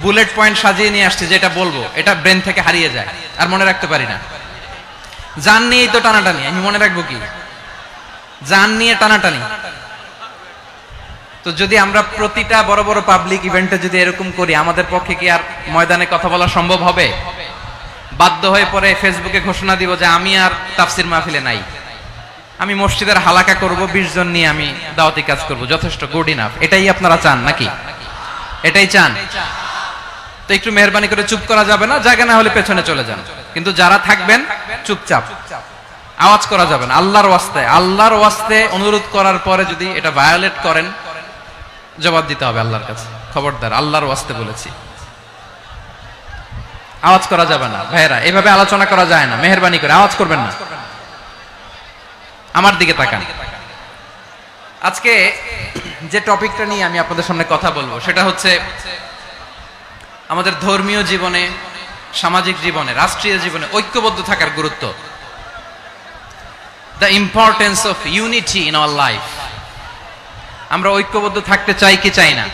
Bullet point সাজিয়ে নিয়ে আসছি, যেটা বলবো এটা ব্রেন থেকে হারিয়ে যায়, আর মনে রাখতে পারি না। জান নিয়েই তো টানাটানি, আমি মনে রাখবো কি? জান নিয়ে টানাটানি। তো যদি আমরা প্রতিটা বড় বড় পাবলিক ইভেন্টে যদি এরকম করি, আমাদের পক্ষে কি আর ময়দানে কথা বলা সম্ভব হবে? বাধ্য হয়ে পরে ফেসবুকে ঘোষণা দিব যে আমি আর তাফসির মাহফিলে নাই, আমি মসজিদের হালাকা করব, 20 জন নিয়ে আমি দাওয়াতি কাজ করব, যথেষ্ট, গুড ইনাফ। এটাই আপনারা চান নাকি? এটাই চান? তো একটু মেহরবানি করে চুপ করা যাবে না, জায়গা না হলে পেছনে চলে যান। কিন্তু যারা থাকবেন চুপচাপ, আওয়াজ করা যাবে না। আল্লাহর ওয়াস্তে অনুরোধ করার পরে যদি এটা ভায়োলেট করেন, জবাব দিতে হবে আল্লাহর কাছে। খবরদার, আল্লাহর ওয়াস্তে বলেছি, আওয়াজ করা যাবে না। ভাইয়েরা, এভাবে আলোচনা করা যায় না, মেহরবানি করে আওয়াজ করবেন না। আমার দিকে তাকান। আজকে যে টপিকটা নিয়ে আমি আপনাদের সামনে কথা বলবো সেটা হচ্ছে আমাদের ধর্মীয় জীবনে, সামাজিক জীবনে, রাষ্ট্রীয় জীবনে ঐক্যবদ্ধ থাকার গুরুত্ব। The importance of unity in our life. আমরা ঐক্যবদ্ধ থাকতে চাই কি চাই না?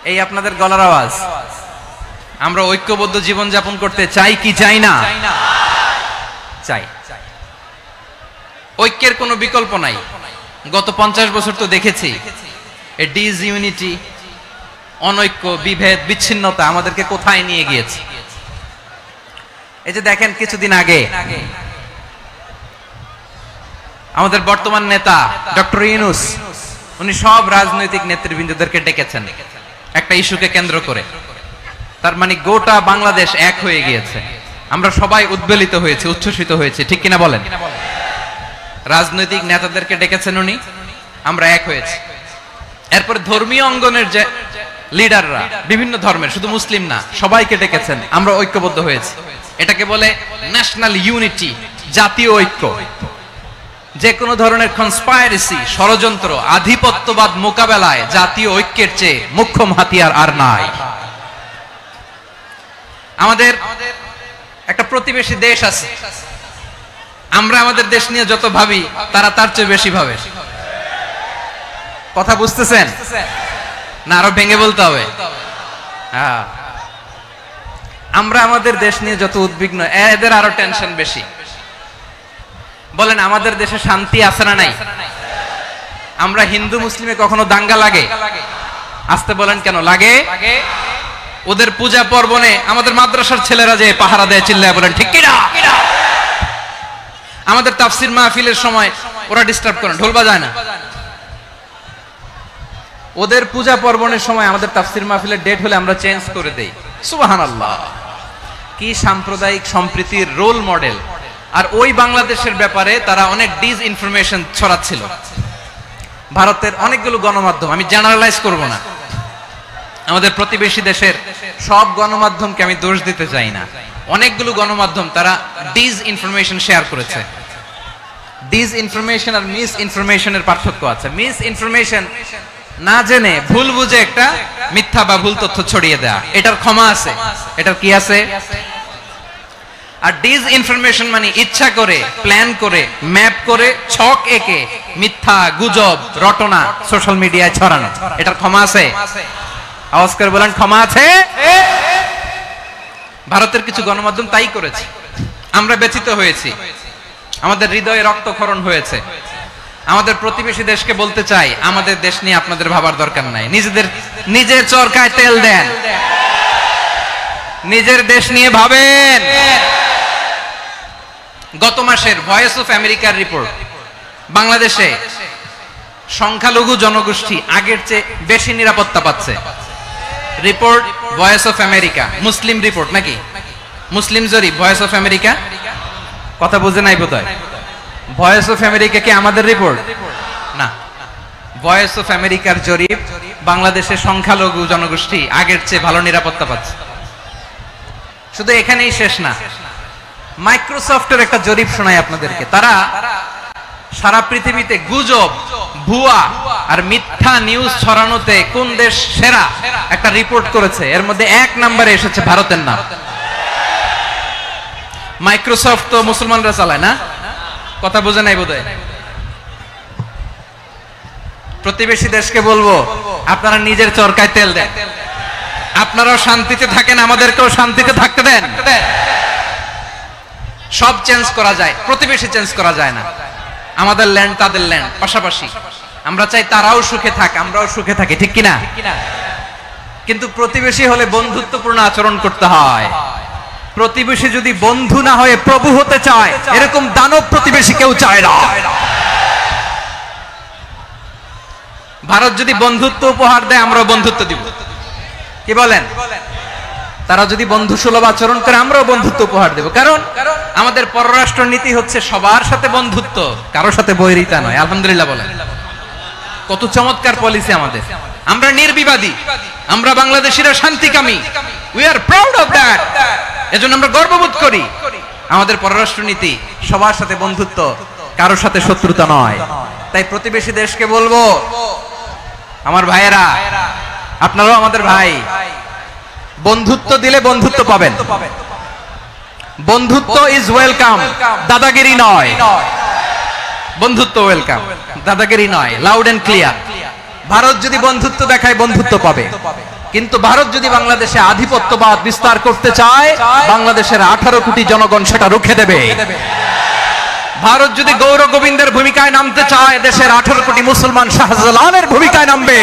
এই আপনাদের গলার আওয়াজ। আমরা ঐক্যবদ্ধ জীবন যাপন করতে চাই কি চাই না? চাই। ঐক্যের কোনো বিকল্প নাই। গত 50 বছর তো দেখেছি এই ডিসইউনিটি, অনৈক্য, বিভেদ, বিচ্ছিন্নতা আমাদেরকে কোথায় নিয়ে গিয়েছে। এই যে দেখেন, কিছুদিন আগে আমাদের বর্তমান নেতা ডক্টর ইউনূস, উনি সব রাজনৈতিক নেতৃবৃন্দদেরকে ডেকেছেন একটা ইস্যুকে কেন্দ্র করে। তার মানে গোটা বাংলাদেশ এক হয়ে গিয়েছে। আমরা সবাই উদ্বেলিত হয়েছে, উচ্ছ্বসিত হয়েছে, ঠিক কিনা বলেন? রাজনৈতিক নেতাদেরকে ডেকেছেন উনি, আমরা এক হয়েছি। এরপর ধর্মীয় অঙ্গনের যে লিডাররা, বিভিন্ন ধর্মের, শুধু মুসলিম না, সবাইকে ডেকেছেন, আমরা ঐক্যবদ্ধ হয়েছি। এটাকে বলে ন্যাশনাল ইউনিটি, জাতীয় ঐক্য। যে কোনো ধরনের কনস্পাইরেসি, ষড়যন্ত্র, আধিপত্যবাদ মোকাবেলায় জাতীয় ঐক্যের চেয়ে মুখ্য হাতিয়ার আর নাই। আমাদের একটা প্রতিবেশী দেশ আছে, আমরা আমাদের দেশ নিয়ে যত ভাবি তারা তার চেয়ে বেশি ভাবে। কথা বুঝতেছেন না? আরো ভেঙে বলতে হবে। আমরা আমাদের দেশ নিয়ে যত উদ্বিগ্ন, এদের আরো টেনশন বেশি। বলেন, আমাদের দেশে শান্তি আছে না নাই? আমরা হিন্দু মুসলিমে কখনো দাঙ্গা লাগে? আসতে বলেন, কেন লাগে? ওদের পূজা পার্বণে আমাদের মাদ্রাসার ছেলেরা যে পাহারা দেয়, চিল্লায় বলেন ঠিক কিনা? আমাদের তাফসির মাহফিলের সময় ওরা ডিস্টার্ব করে, ঢোল বাজায় না। ওদের পূজা পার্বণের সময় আমাদের তাফসির মাহফিলের ডেট হলে আমরা চেঞ্জ করে দেই। সুবহানাল্লাহ, কি সাম্প্রদায়িক সম্প্রীতির রোল মডেল। আর ওই বাংলাদেশের ব্যাপারে তারা অনেক ডিসইনফরমেশন ছড়াচ্ছিল। ভারতের অনেকগুলো গণমাধ্যম, আমি জেনারেলাইজ করব না, আমাদের প্রতিবেশী দেশের সব গণমাধ্যমকে আমি দোষ দিতে চাই না, অনেকগুলো গণমাধ্যম তারা ডিসইনফরমেশন শেয়ার করেছে। ডিসইনফরমেশন আর মিস ইনফরমেশনের পার্থক্য আছে। মিস ইনফরমেশন না জেনে ভুল বুঝে একটা মিথ্যা বা ভুল তথ্য ছড়িয়ে দেয়া, এটার ক্ষমা আছে, এটার কি আছে? আর ডিসইনফরমেশন মানে ইচ্ছা করে, প্ল্যান করে, ম্যাপ করে, ছক এঁকে মিথ্যা, গুজব, রটনা সোশ্যাল মিডিয়ায় ছড়ানো, এটার ক্ষমা আছে? আওয়াজ করে বলেন, ক্ষমা আছে? ভারতের কিছু গণমাধ্যম তাই করেছে, আমরা ব্যথিত হয়েছি, আমাদের হৃদয়ে রক্তক্ষরণ হয়েছে। আমাদের প্রতিবেশী দেশকে বলতে চাই, আমাদের দেশ নিয়ে আপনাদের ভাবার দরকার নাই, নিজের চরকায় তেল দেন, নিজের দেশ নিয়ে ভাবেন। গত মাসের ভয়েস অফ আমেরিকার রিপোর্ট, বাংলাদেশে সংখ্যালঘু জনগোষ্ঠী আগের চেয়ে বেশি নিরাপত্তা পাচ্ছে। Report voice of America, Muslim report নাকি? মুসলিম জরিপ, ভয়েস অফ আমেরিকা। কথা বুঝে নাই বোধহয়। ভয়েস অফ আমেরিকা কি আমাদের রিপোর্ট না? ভয়েস অফ আমেরিকার জরিপ, বাংলাদেশের সংখ্যালঘু জনগোষ্ঠী আগের চেয়ে ভালো নিরাপত্তা পাচ্ছে। শুধু এখানেই শেষ না, মাইক্রোসফটের একটা জরিপ শোনায় আপনাদেরকে। তারা সারা পৃথিবীতে গুজব, ভুয়া আর মিথ্যা নিউজ ছড়ানোতে কোন দেশ সেরা একটা রিপোর্ট করেছে। এর মধ্যে 1 নম্বরে এসেছে ভারতের নাম। মাইক্রোসফট তো মুসলমানরা চালায় না? কথা বোঝে নাই বোধহয়। প্রতিবেশী দেশকে বলবো, আপনারা নিজের চরকায় তেল দেন, আপনারাও শান্তিতে থাকেন, আমাদেরকেও শান্তিতে থাকতে দেন। সব চেঞ্জ করা যায়, প্রতিবেশী চেঞ্জ করা যায় না। আমাদের ল্যান্ড তাদের ল্যান্ড পাশাপাশি, আমরা চাই তারাও সুখে থাক, আমরাও সুখে থাকি, ঠিক কিনা? কিন্তু প্রতিবেশী হলে বন্ধুত্বপূর্ণ আচরণ করতে হয়। প্রতিবেশী যদি বন্ধু না হয়ে প্রভু হতে চায়, এরকম দানব প্রতিবেশী কেউ চায় না। ভারত যদি বন্ধুত্ব উপহার দেয়, আমরাও বন্ধুত্ব দিব, কি বলেন? তারা যদি বন্ধু সুলভ আচরণ করে, আমরাও বন্ধুত্ব উপহার দেব। কারণ আমাদের পররাষ্ট্র নীতি হচ্ছে সবার সাথে বন্ধুত্ব, কারোর সাথে বৈরিতা নয়। আলহামদুলিল্লাহ বলেন, কত চমৎকার পলিসি আমাদের। আমরা নির্বিবাদী, আমরা বাংলাদেশিরা শান্তিকামী, we are proud of that. এজন্য আমরা গর্ববোধ করি। আমাদের পররাষ্ট্র নীতি সবার সাথে বন্ধুত্ব, কারোর সাথে শত্রুতা নয়। তাই প্রতিবেশী দেশকে বলবো, আমার ভাইয়েরা, আপনারাও আমাদের ভাই, বন্ধুত্ব দিলে বন্ধুত্ব পাবেন। বন্ধুত্ব ইজ ওয়েলকাম, দাদাগিরি নয়। বন্ধুত্ব ওয়েলকাম, দাদাগিরি নয়, লাউড এন্ড ক্লিয়ার। ভারত যদি বন্ধুত্ব দেখায়, বন্ধুত্ব পাবে। কিন্তু ভারত যদি বাংলাদেশে আধিপত্যবাদ বিস্তার করতে চায়, বাংলাদেশের 18 কোটি জনগণ সেটা রুখে দেবে। ভারত যদি গৌর গোবিন্দের ভূমিকায় নামতে চায়, দেশের 18 কোটি মুসলমান শাহজালালের ভূমিকায় নামবে।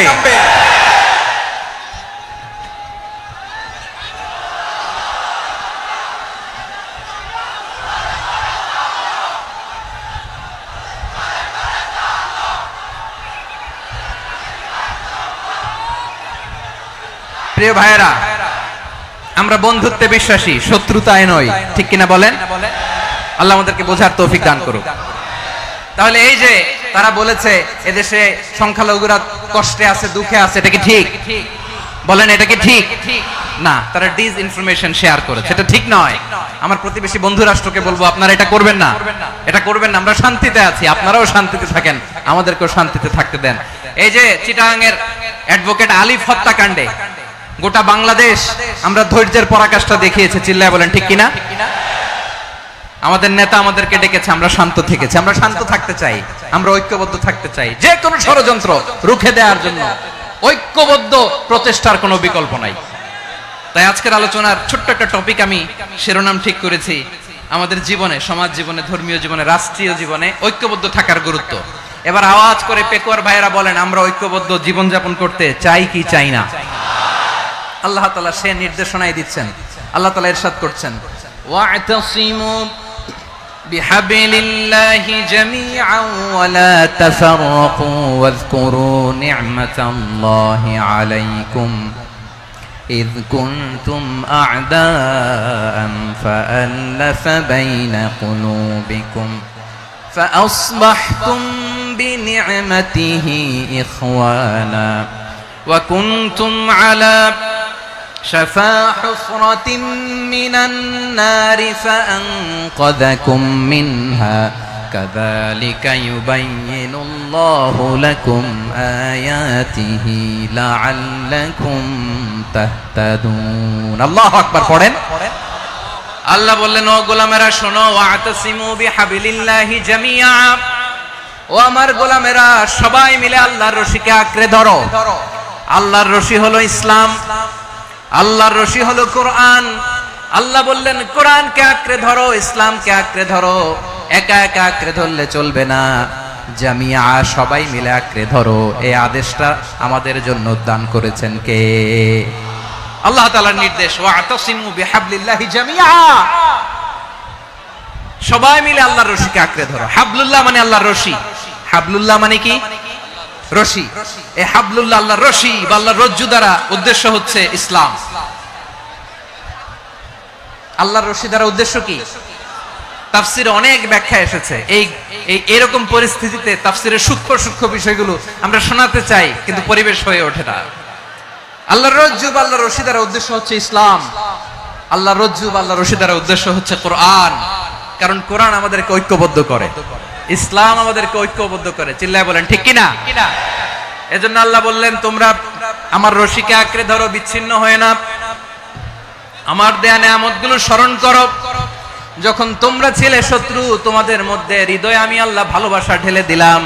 প্রিয় ভাইয়েরা, আমরা বন্ধুত্বে বিশ্বাসী, শত্রুতায় নয়, ঠিক কিনা বলেন? আল্লাহ আমাদেরকে বোঝার তৌফিক দান করুক। তাহলে এই যে তারা বলেছে এদেশে সংখ্যালঘুরা কষ্টে আছে, দুঃখে আছে, এটা কি ঠিক? বলেন, এটা কি ঠিক? না, তারা ডিস ইনফরমেশন শেয়ার করেছে, এটা ঠিক নয়। আমার প্রতিবেশী বন্ধু রাষ্ট্রকে বলবো, আপনারা এটা করবেন না, এটা করবেন না। আমরা শান্তিতে আছি, আপনারাও শান্তিতে থাকেন, আমাদেরকেও শান্তিতে থাকতে দেন। এই যে চিটাগাং এর অ্যাডভোকেট আলিফ হত্যাকাণ্ডে গোটা বাংলাদেশ আমরা ধৈর্যের পরাকাষ্ঠা দেখিয়েছে, চিল্লায় বলেন ঠিক কিনা? আমাদের নেতা আমাদেরকে ডেকেছে, আমরা শান্ত থেকেছি। আমরা শান্ত থাকতে চাই, আমরা ঐক্যবদ্ধ থাকতে চাই। যে কোনো ষড়যন্ত্র রুখে দেওয়ার জন্য ঐক্যবদ্ধ প্রচেষ্টার কোনো বিকল্প নাই। তাই আজকের আলোচনার ছোট্ট একটা টপিক আমি শিরোনাম ঠিক করেছি, আমাদের জীবনে, সমাজ জীবনে, ধর্মীয় জীবনে, রাষ্ট্রীয় জীবনে ঐক্যবদ্ধ থাকার গুরুত্ব। এবার আওয়াজ করে পেকুয়ার ভাইয়েরা বলেন, আমরা ঐক্যবদ্ধ জীবনযাপন করতে চাই কি চাই না? আল্লাহ তাআলা সে নির্দেশনাই দিচ্ছেন। আল্লাহ তাআলা ইরশাদ করছেন, ওয়া'তাসিমু বিহাবিলিল্লাহি জামিআন ওয়া লা তাফাররাকু ওয়াযকুরু নি'মাতাল্লাহি আলাইকুম إذ كنتم أعداء فألف بين قلوبكم فأصبحتم بنعمته إخوانا وكنتم على شفا حفرة من النار فأنقذكم منها كذلك يبين الله لكم آياته لعلكم تهتدون الله أكبر পড়েন আল্লাহ বললেন ও গোলামেরা শোনো ওয়াতাসিমু বিহাবিলিল্লাহি জামিআ ও আমার গোলামেরা সবাই মিলে আল্লাহর রশিকে আঁকড়ে ধরো আল্লাহর রশি হলো ইসলাম আল্লাহর রশি হলো কোরআন আল্লাহ বললেন কোরআনকে আঁকড়ে ধরো ইসলামকে আঁকড়ে ধরো একা একা আঁকড়ে ধরলে চলবে না জামিআ সবাই মিলে আঁকড়ে ধরো এই আদেশটা আমাদের জন্য দান করেছেন কে আল্লাহ তাআলার নির্দেশ ওয়াতাসিমু বিহাবলিল্লাহি জামিআ সবাই মিলে আল্লাহর রশিকে আঁকড়ে ধরো হাবলুল্লাহ মানে আল্লাহর রশি হাবলুল্লাহ মানে কি রশি এই হাবলুল্লাহ আল্লাহর রশি বা আল্লাহর রজ্জু দ্বারা উদ্দেশ্য হচ্ছে ইসলাম আল্লাহর রশি দ্বারা উদ্দেশ্য কি তাফসিরে অনেক ব্যাখ্যা এসেছে এই এরকম পরিস্থিতিতে তাফসিরের সূক্ষ্ম সূক্ষ্ম বিষয়গুলো আমরা শোনাতে চাই কিন্তু পরিবেশ হয়ে ওঠে না আল্লাহর রজ্জু বা আল্লাহর রশি দ্বারা উদ্দেশ্য হচ্ছে ইসলাম আল্লাহর রজ্জু বা আল্লাহর রশি দ্বারা উদ্দেশ্য হচ্ছে কোরআন কারণ কোরআন আমাদেরকে ঐক্যবদ্ধ করে ইসলাম আমাদেরকে ঐক্যবদ্ধ করে চিল্লায় বলেন ঠিক কি না এজন্য আল্লাহ বললেন তোমরা আমার রশিকে আঁকড়ে ধরো বিচ্ছিন্ন হয়ে না আমার দেয়া নেয়ামতগুলো স্মরণ করো যখন তোমরা ছিলে শত্রু তোমাদের মধ্যে হৃদয়ে আমি আল্লাহ ভালোবাসা ঢেলে দিলাম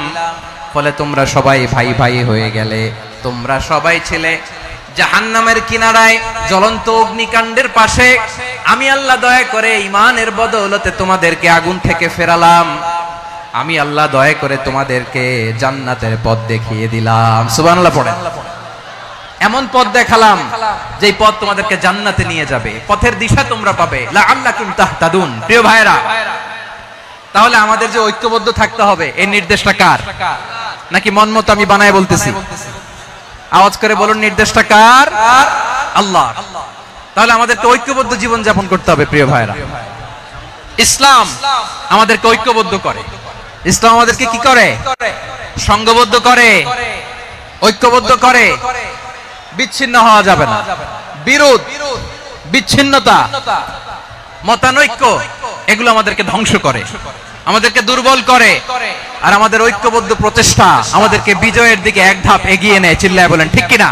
ফলে তোমরা সবাই ভাই ভাই হয়ে গেলে তোমরা সবাই ছিলে জাহান্নামের কিনারায় জ্বলন্ত অগ্নিকাণ্ডের পাশে আমি আল্লাহ দয়া করে ঈমানের বদৌলতে তোমাদেরকে আগুন থেকে ফেরালাম, আমি আল্লাহ দয়া করে তোমাদেরকে জান্নাতের পথ দেখিয়ে দিলাম। সুবহানাল্লাহ পড়েন। এমন পথ দেখালাম যেই পথ তোমাদেরকে জান্নাতে নিয়ে যাবে, পথের দিশা তোমরা পাবে, লাআল্লাকুম তাহতাদুন। প্রিয় ভাইরা, তাহলে আমাদের যে ঐক্যবদ্ধ থাকতে হবে এই নির্দেশটা কার? নাকি মন মতো আমি বানায় বলতেছি? আওয়াজ করে বলুন, নির্দেশটা কার? আল্লাহ। তাহলে আমাদেরকে ঐক্যবদ্ধ জীবন যাপন করতে হবে। প্রিয় ভাইরা, ইসলাম আমাদেরকে ঐক্যবদ্ধ করে। ইসলাম আমাদেরকে কি করে? সংঘবদ্ধ করে, ঐক্যবদ্ধ করে। বিচ্ছিন্ন হওয়া যাবে না। বিরোধ, বিচ্ছিন্নতা, মতানৈক্য এগুলো আমাদেরকে ধ্বংস করে, আমাদেরকে দুর্বল করে। আর আমাদের ঐক্যবদ্ধ প্রচেষ্টা আমাদেরকে বিজয়ের দিকে এক ধাপ এগিয়ে নেয়। চিল্লায় বলেন ঠিক কিনা?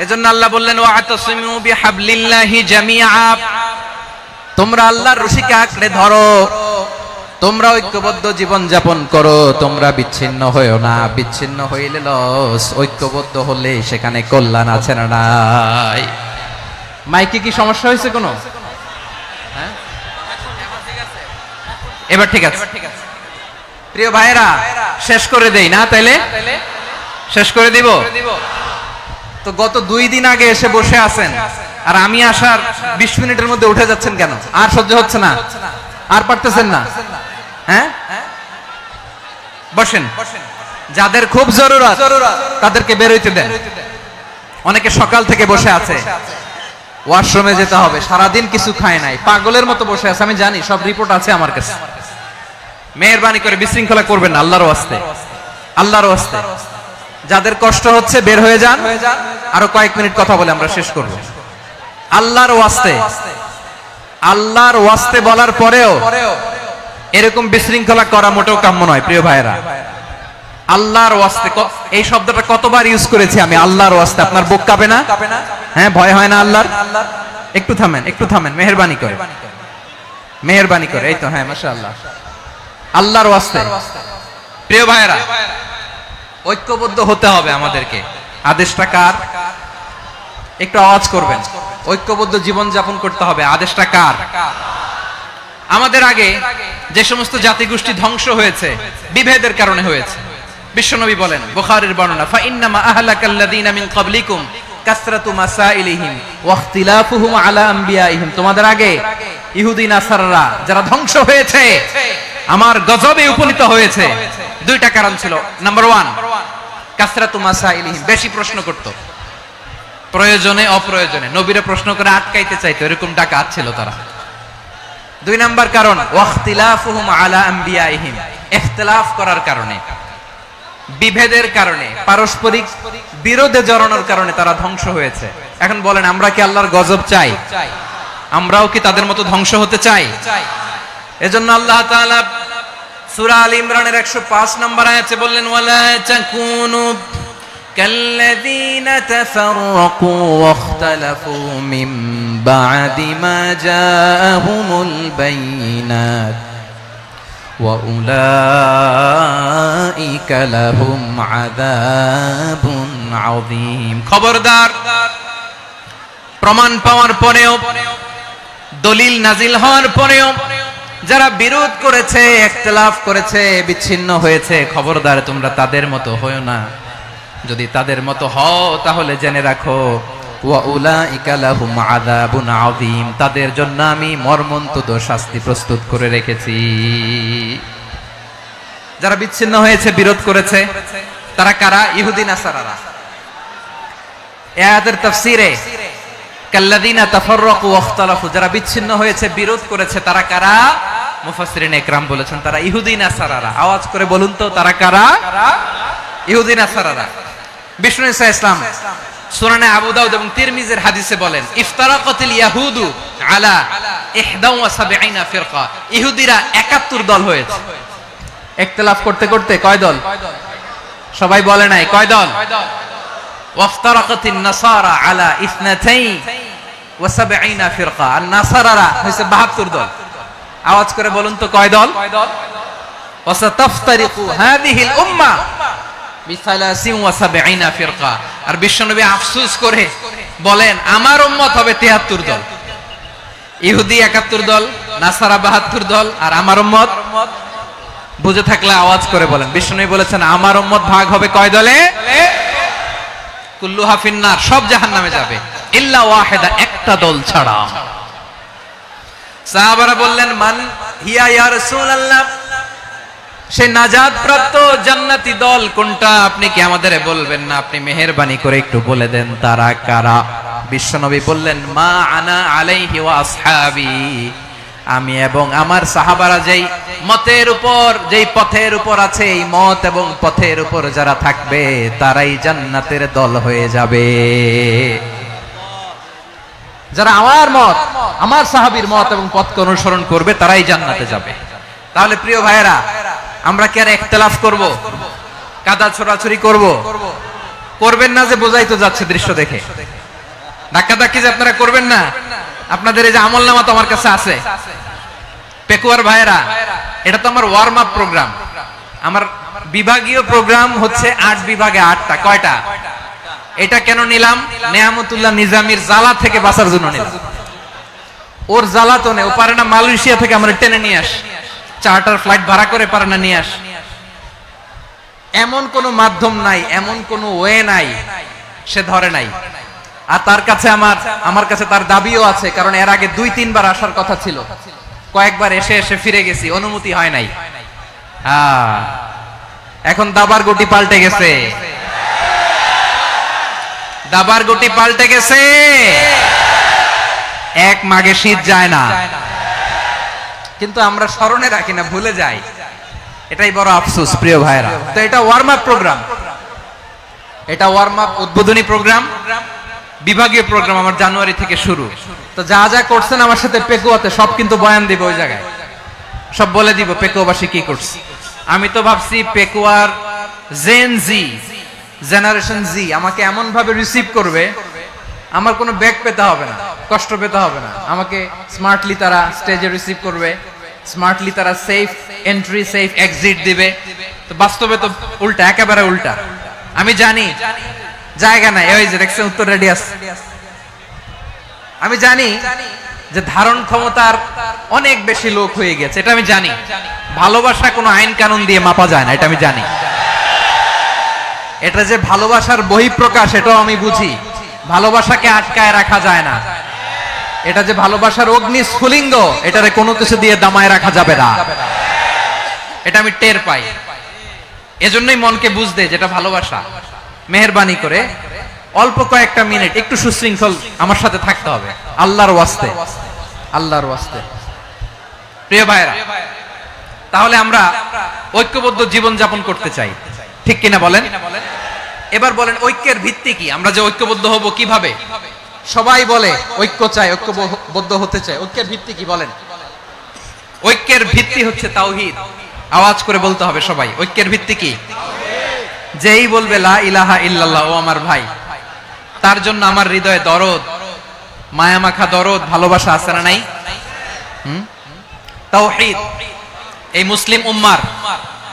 এজন্য আল্লাহ বললেন, ওয়া'তাসিমু বিহাবলিল্লাহি জামিআ, তোমরা আল্লাহর রশিকে আঁকড়ে ধরো, তোমরা ঐক্যবদ্ধ জীবন যাপন করো, তোমরা বিচ্ছিন্ন হইও না। বিচ্ছিন্ন হইলে লস, ঐক্যবদ্ধ হলে সেখানে কল্যাণ আছে না নাই? মাইকে কি সমস্যা হয়েছে কোনো? হ্যাঁ, এবার ঠিক আছে। প্রিয় ভাইরা, শেষ করে দেই না? তাইলে শেষ করে দিব তো। গত 2 দিন আগে এসে বসে আছেন, আর আমি আসার 20 মিনিটের মধ্যে উঠে যাচ্ছেন কেন? আর সহ্য হচ্ছে না? আর পারতেছেন না? হ্যাঁ, বসেন। যাদের খুব জরুরত তাদেরকে বের হইতে দেন। অনেকে সকাল থেকে বসে আছে, ওয়াশরুমে যেতে হবে, সারাদিন কিছু খায় নাই, পাগলের মতো বসে আছে। আমি জানি, সব রিপোর্ট আছে আমার কাছে। মেহেরবানি করে বিশৃঙ্খলা করবেন না, আল্লাহর ওয়াস্তে, আল্লাহর ওয়াস্তে। যাদের কষ্ট হচ্ছে বের হয়ে যান। আরো কয়েক মিনিট কথা বলে আমরা শেষ করব। আল্লাহর ওয়াস্তে, আল্লাহর ওয়াস্তে বলার পরেও এরকম বিশৃঙ্খলা করা মোটেও কাম্য নয়। প্রিয় ভাইরা, আল্লাহর ওয়াস্তে, এই শব্দটা কতবার ইউজ করেছি আমি, আল্লাহর ওয়াস্তে। আপনার বুক কাঁপে না? হ্যাঁ, ভয় হয় না আল্লাহর? একটু থামেন, একটু থামেন, মেহেরবানি করে, মেহেরবানি করে। এই তো, হ্যাঁ, মাশাআল্লাহ। আল্লাহর ওয়াস্তে। প্রিয় ভাইরা, ঐক্যবদ্ধ হতে হবে আমাদেরকে। আদেশটা কার? একটু আওয়াজ করবেন। ঐক্যবদ্ধ জীবন যাপন করতে হবে। আদেশটা কার? আমাদের আগে যে সমস্ত জাতিগোষ্ঠী ধ্বংস হয়েছে বিভেদের কারণে হয়েছে। বিশ্বনবী বলেন, বুখারীর বর্ণনা, ফা ইন্নামা আহলাকাল্লাযীনা মিন ক্বাবলিকুম কাসরাতু মাসাইলিহিম ওয়া ইখতিলাফুহুম আলা আমবিয়াইহিম। তোমাদের আগে ইহুদি নাসারারা যারা ধ্বংস হয়েছে, আমার গজবে উপনীত হয়েছে, 2টা কারণ ছিল। নাম্বার 1, কাসরাতু মাসাইলিহিম, বেশি প্রশ্ন করত, প্রয়োজনে অপ্রয়োজনে নবীরে প্রশ্ন করে আটকাইতে চাইতো, এরকম ডাকাত ছিল তারা। 2 নাম্বার কারণ, ওয়াখতিলাফুহুম আলা আমবিয়াইহিম, ইখতিলাফ করার কারণে, বিভেদের কারণে, পারস্পরিক বিরোধে জড়ানোর কারণে তারা ধ্বংস হয়েছে। এখন বলেন, আমরা কি আল্লাহর গজব চাই? আমরাও কি তাদের মতো ধ্বংস হতে চাই? এজন্য আল্লাহ তাআলা সূরা আল ইমরানের 105 নম্বর আয়াতে বললেন, ওয়ালা তাকুনু কাল্লাযীনা তাফাররাকু ওয়াখতালাফু মিন বা'দি মা জাআহুমুল বাইয়িনাত ওয়া উলাইকা লাহুম আযাবুন আযীম। খবরদার, প্রমাণ পাওয়ার পরেও, দলিল নাজিল হওয়ার পরেও যারা বিরোধ করেছে, ইখতিলাফ করেছে, বিচ্ছিন্ন হয়েছে, খবরদার তোমরা তাদের মতো হয়ো না। যদি তাদের মতো হও তাহলে জেনে রাখো, ওয়া উলাইকা লাহুম আযাবুন আযীম, তাদের জন্য আমি মর্মন্তুদ শাস্তি প্রস্তুত করে রেখেছি। যারা বিচ্ছিন্ন হয়েছে, বিরোধ করেছে, তারা কারা? ইহুদি নাসারারা। এই আয়াতের তাফসীরে কাল্লাযীনা তাফাররাকু ওয়াখতালাফু, যারা বিচ্ছিন্ন হয়েছে, বিরোধ করেছে, তারা কারা? মুফাসসিরিন ইকরাম বলেছেন তারা ইহুদি নাসারারা। আওয়াজ করে বলুন তো, তারা কারা? ইহুদি নাসারারা। বিষ্ণু ঈসা ইসলাম সুনানে আবু দাউদ এবং তিরমিজির হাদিসে বলেন, ইফতারাকাতিল ইয়াহুদু আলা 71 ফিরকা, ইহুদিরা 71 দল হয়েছে। ইখতিলাফ করতে করতে কয় দল? সবাই বলে নাই, কয় দল? ওয়াফতারাকাতিন নাসারা আলা 72 ফিরকা, আর নাসারারা হইছে 72 দল। আওয়াজ করে বলুন তো, কয় দল? ওয়াসাতাফতারিকু হাযিহিল উম্মাহ বি 73 ফিরকা, আর বিশ্বনবী আফসোস করে বলেন আমার উম্মত হবে 73 দল, ইহুদি 71 দল, নাসারা 72 দল, আর আমার উম্মত বুঝে থাকলে আওয়াজ করে বলেন। বিশ্বনবী বলেছেন আমার উম্মত ভাগ হবে কয় দলে? কুল্লুহা ফিন্নার, সব জাহান্নামে যাবে, ইল্লা ওয়াহিদা, একটা দল ছাড়া। সাহাবারা বললেন মান হিয়া ইয়া রাসূলুল্লাহ, সেই নাজাত প্রাপ্ত জান্নাতি দল কোনটা আপনি কি আমাদের বলবেন না? আপনি মেহেরবানি করে একটু বলে দেন তারা কারা। বিশ্বনবী বললেন মা আনা আলাইহি ওয়া আসহাবি, আমি এবং আমার সাহাবারা যেই মতের উপর, যেই পথের উপর আছে, এই মত এবং পথের উপর যারা থাকবে তারাই জান্নাতের দল হয়ে যাবে। যারা আমার মত, আমার সাহাবীর মত এবং পথকে অনুসরণ করবে তারাই জান্নাতে যাবে। তাহলে প্রিয় ভাইয়েরা, আমরা কি আর ইখতিলাফ করব, কাদা ছোড়াছুরি করব? করবেন না যে বোঝাই তো যাচ্ছে দৃশ্য দেখে। ধাক্কাধাক্কি যে আপনারা করবেন না, আপনাদের এই যে আমলনামা তো আমার কাছে আছে। পেকুয়ার ভাইয়েরা, এটা তো আমার ওয়ার্ম আপ প্রোগ্রাম। আমার বিভাগীয় প্রোগ্রাম হচ্ছে 8 বিভাগে 8টা। কয়টা? এটা কেন নিলাম? নেয়ামতুল্লাহ নিজামীর জ্বালা থেকে বাঁচার জন্য নিলাম। ওর জ্বালাতনে ও পারে না মালয়েশিয়া থেকে আমরা টেনে নিয়ে আস, চার্টার ফ্লাইট ভাড়া করে পারে না নিয়ে আস। এমন কোন মাধ্যম নাই, এমন কোন ওয়ে নাই, সে ধরে নাই। আর তার কাছে আমার কাছে তার দাবিও আছে, কারণ এর আগে 2-3 বার আসার কথা ছিল, কয়েকবার এসে এসে ফিরে গেছি, অনুমতি হয় নাই। এখন দাবার গুটি পাল্টে গেছে, দাবার গুটি পাল্টে গেছে। এক মাঘে শীত যায় না, কিন্তু আমরা স্মরণে রাখি না, ভুলে যাই। এটাই বড় আফসোস প্রিয় ভাইরা। তো এটা ওয়ার্ম আপ প্রোগ্রাম, এটা ওয়ার্ম আপ উদ্বোধনী প্রোগ্রাম, বিভাগীয় প্রোগ্রাম আমার জানুয়ারি থেকে শুরু। তো যা যা করছেন আমার সাথে পেকুয়াতে সব কিন্তু বয়ান দিব, ওই জায়গায় সব বলে দিব পেকুয়াবাসী কি করছে। আমি তো ভাবছি পেকুয়ার জেন জি, জেনারেশন জি আমাকে এমন ভাবে রিসিভ করবে, আমার কোনো ব্যাক পেতে হবে না, কষ্ট পেতে হবে না। আমাকে স্মার্টলি তারা স্টেজে রিসিভ করবে, স্মার্টলি তারা সেফ এন্ট্রি সেফ এক্সিট দিবে। তো বাস্তবে তো উল্টা, একেবারে উল্টা। আমি জানি জায়গা নাই, ওই যে দেখছেন উত্তর রেডিয়াস। আমি জানি যে ধারণ ক্ষমতার অনেক বেশি লোক হয়ে গেছে, এটা আমি জানি। ভালোবাসা কোনো আইন কানুন দিয়ে মাপা যায় না, এটা আমি জানি। এটা যে ভালোবাসার বহিঃপ্রকাশ, এটাও আমি বুঝি। ভালোবাসাকে আটকায় রাখা যায় না। এটা যে ভালোবাসার অগ্নি স্ফুলিঙ্গ, এটারে কোনো কিছু দিয়ে দামায় রাখা যাবে না, এটা আমি টের পাই। এজন্যই মনকে বুঝতে যেটা ভালোবাসা। মেহেরবানি করে অল্প কয়েকটা মিনিট একটু সুশৃঙ্খল আমার সাথে থাকতে হবে, আল্লাহর ওয়াস্তে, আল্লাহর ওয়াস্তে। প্রিয় ভাইরা, তাহলে আমরা ঐক্যবদ্ধ জীবন যাপন করতে চাই, ঠিক কিনা বলেন? এবার বলেন ঐক্যের ভিত্তি কি? আমরা যে ঐক্যবদ্ধ হব কিভাবে? সবাই বলে ঐক্য চাই, ঐক্যবদ্ধ হতে চাই। ঐক্যের ভিত্তি কি বলেন? ঐক্যের ভিত্তি হচ্ছে তাওহীদ। আওয়াজ করে বলতে হবে সবাই, ঐক্যের ভিত্তি কি? যেই বলবে লা ইলাহা ইল্লাল্লাহ, ও আমার ভাই, তার জন্য আমার হৃদয়ে দরদ, মায়ামাখা দরদ, ভালোবাসা আছে না নাই? তাওহীদ। এই মুসলিম উম্মার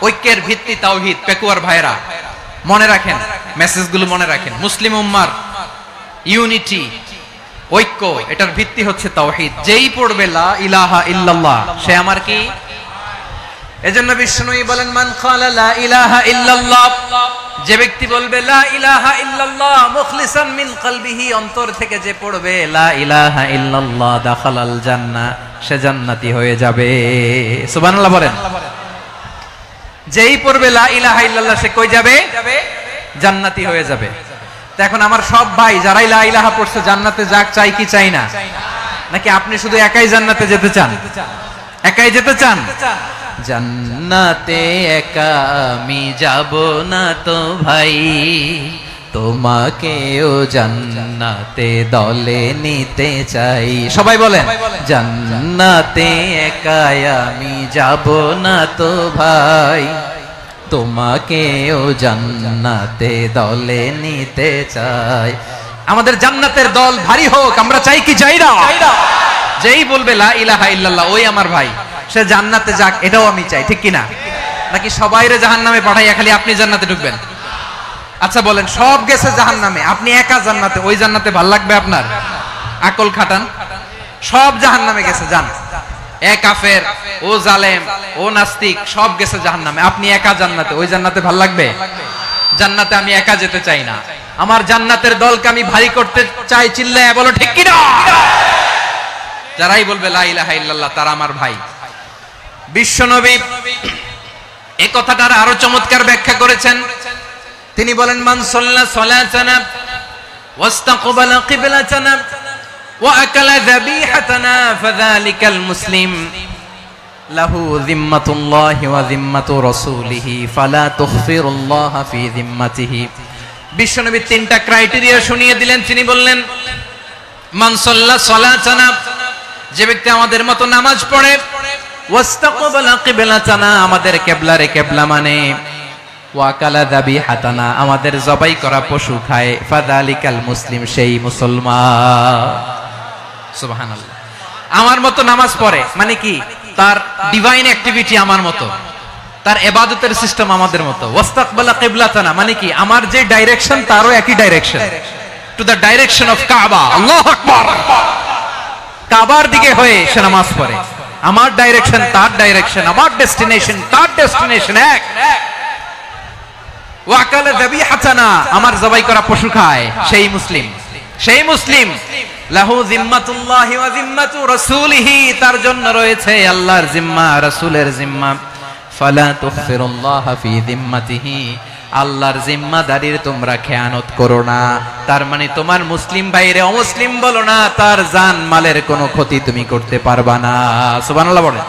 ঐক্যের ভিত্তি তাওহীদ। পেকুয়ার ভাইরা মনে রাখেন, মেসেজগুলো মনে রাখেন। মুসলিম উম্মার ইউনিটি, ঐক্য, এটার ভিত্তি হচ্ছে তাওহীদ। যেই পড়বে লা ইলাহা ইল্লাল্লাহ, সে আমার কি? এজন্য বিষ্ণুই বলেন মান ক্বালা লা ইলাহা ইল্লাল্লাহ, যে ব্যক্তি বলবে লা ইলাহা ইল্লাল্লাহ মুখলিসান মিন কলবিহি, অন্তর থেকে যে পড়বে লা ইলাহা ইল্লাল্লাহ, দাখালাল জান্নাহ, সে জান্নাতি হয়ে যাবে। সুবহানাল্লাহ বলেন। যেই পড়বে লা ইলাহা ইল্লাল্লাহ, সে কই যাবে? জান্নাতি হয়ে যাবে। তো এখন আমার সব ভাই যারাই লা ইলাহা পড়ছে জান্নাতে যাক, চাই কি চাই না? নাকি আপনি শুধু একাই জান্নাতে যেতে চান? একাই যেতে চান? জান্নাতে একা আমি যাব না তো ভাই, তোমাকেও জান্নাতে দলে নিতে চাই। সবাই বলেন জান্নাতে একা আমি যাব না তো ভাই, তোমাকেও জান্নাতে দলে নিতে চাই। আমাদের জান্নাতের দল ভারী হোক, আমরা চাই কি চাই না? যেই বলবে লা ইলাহা ইল্লাল্লাহ, ওই আমার ভাই, সে জান্নাতে যাক, এটাও আমি চাই, ঠিক কিনা? নাকি সবাইরে জাহান্নামে পাঠাইয়া খালি আপনি জান্নাতে ঢুকবেন? আচ্ছা বলেন, সব গেছে জাহান্নামে, আপনি একা জান্নাতে, ওই জান্নাতে ভাল লাগবে আপনার? আকল খাটান। সব জাহান্নামে গেছে, যান। এ কাফের, ও জালেম, ও নাস্তিক, সব গেছে জাহান্নামে, আপনি একা জান্নাতে, ওই জান্নাতে ভাল লাগবে? জান্নাতে আমি একা যেতে চাই না, আমার জান্নাতের দলকে আমি ভারী করতে চাই। চিল্লায় বলো ঠিক কি না? যারাই বলবে লা ইলাহা ইল্লাল্লাহ তারা আমার ভাই। বিশ্বনবী এই কথাটার আরো চমৎকার ব্যাখ্যা করেছেন। তিনি বলেন, মান সাল্লা সালাতানা ওয়াস্তাকবালা কিবলাতানা ওয়া আকালা যাবিহাতানা ফাযালিকাল মুসলিম লাহু যিম্মাতুল্লাহি ওয়া যিম্মাতু রাসূলিহি ফালা তুখফিরুল্লাহ ফি যিম্মাতিহি। বিশ্বনবী তিনটা ক্রাইটেরিয়া শুনিয়ে দিলেন। তিনি বললেন, মান সাল্লা সালাতানা, যে ব্যক্তি আমাদের মতো নামাজ পড়ে, ওয়াস্তাকবালা কিবলাতানা, আমাদের কিবলারে কিবলা মানে, ওয়া আকালা যাবিহাতানা, আমাদের জবাই করা পশু খায়, ফাযালিকাল মুসলিম, সেই মুসলমান। সুবহানাল্লাহ। আমার মতো নামাজ পড়ে মানে কি? তার ডিভাইন অ্যাক্টিভিটি আমার মতো, তার ইবাদতের সিস্টেম আমাদের মতো। ওয়াস্তাকবালা কিবলাতানা মানে কি? আমার যে ডাইরেকশন তারও একই direction, to the direction of কাবা। আল্লাহু আকবার। কাবার দিকে হয়ে সে নামাজ পড়ে। আমার ডাইরেকশন তার ডাইরেকশন, আমার ডেস্টিনেশন তার ডেস্টিনেশন এক। ওয়া আকালা যাবিহাতানা, আমার জবাই করা পশু খায়, সেই মুসলিম। সেই মুসলিম। লাহু যিম্মাতুল্লাহি ওয়া যিম্মাতু রাসূলিহি, তার জন্য রয়েছে আল্লাহর জিম্মা, রাসূলের জিম্মা। ফালা তুখফিরুল্লাহ ফি যিম্মাতিহি, আল্লাহর জিম্মাদারির তোমরা খেয়ানত করো না। তার মানে তোমার মুসলিম ভাইরে অমুসলিম বলো না, তার জান মালের কোনো ক্ষতি তুমি করতে পারবা না। সুবহানাল্লাহ বলেন।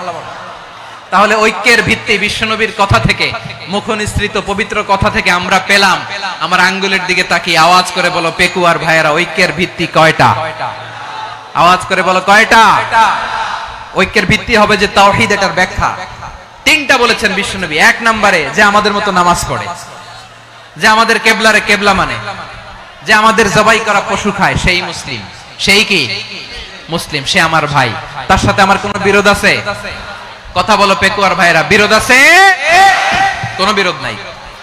তাহলে ঐক্যের ভিত্তি বিশ্বনবীর কথা থেকে, মুখনিসৃত পবিত্র কথা থেকে আমরা পেলাম। আমার আঙ্গুলের দিকে তাকিয়ে আওয়াজ করে বলো পেকুয়ার ভাইয়েরা, ঐক্যের ভিত্তি কয়টা? আওয়াজ করে বলো কয়টা? ঐক্যের ভিত্তি হবে যে তাওহীদ, এটার ব্যাখ্যা তিনটা বলেছেন বিশ্বনবী। এক নম্বরে, যে আমাদের মতো নামাজ পড়ে, যে আমাদের কেবলারে কেবলা মানে, যে আমাদের জবাই করা পশু খায়, সেই মুসলিম। সেই কি মুসলিম? সে আমার ভাই। তার সাথে আমার কোনো বিরোধ আছে? কথা বলো পেকুয়ার ভাইরা, বিরোধ আছে? কোনো বিরোধ নাই,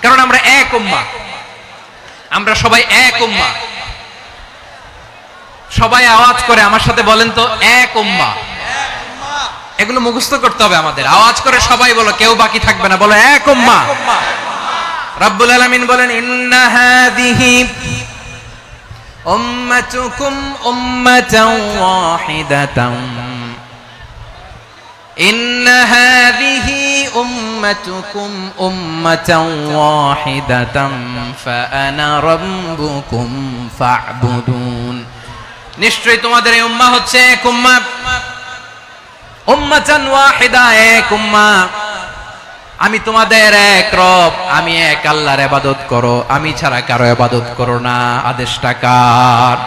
কারণ আমরা এক উম্মাহ, আমরা সবাই এক উম্মাহ। সবাই আওয়াজ করে আমার সাথে বলেন তো, এক উম্মাহ। এগুলো মুখস্থ করতে হবে আমাদের। আওয়াজ করে সবাই বলো, কেউ বাকি থাকবে না, বলো এক উম্মাহ। রব্বুল আলামিন বলেন, ইন্না হাযিহি উম্মাতুকুম উম্মাতান ওয়াহিদাতান, ইন্না হাযিহি উম্মাতুকুম উম্মাতান ওয়াহিদাতান ফাআনা রাব্বুকুম ফা'বুদুন। নিশ্চয়ই তোমাদের এই উম্মাহ হচ্ছে এক উম্মাহ, উম্মাতান ওয়াহিদা, এক উম্মাহ। আমি তোমাদের এক রব, আমি এক আল্লাহর ইবাদত করো, আমি ছাড়া কারো ইবাদত করো না। আদেশটা কার?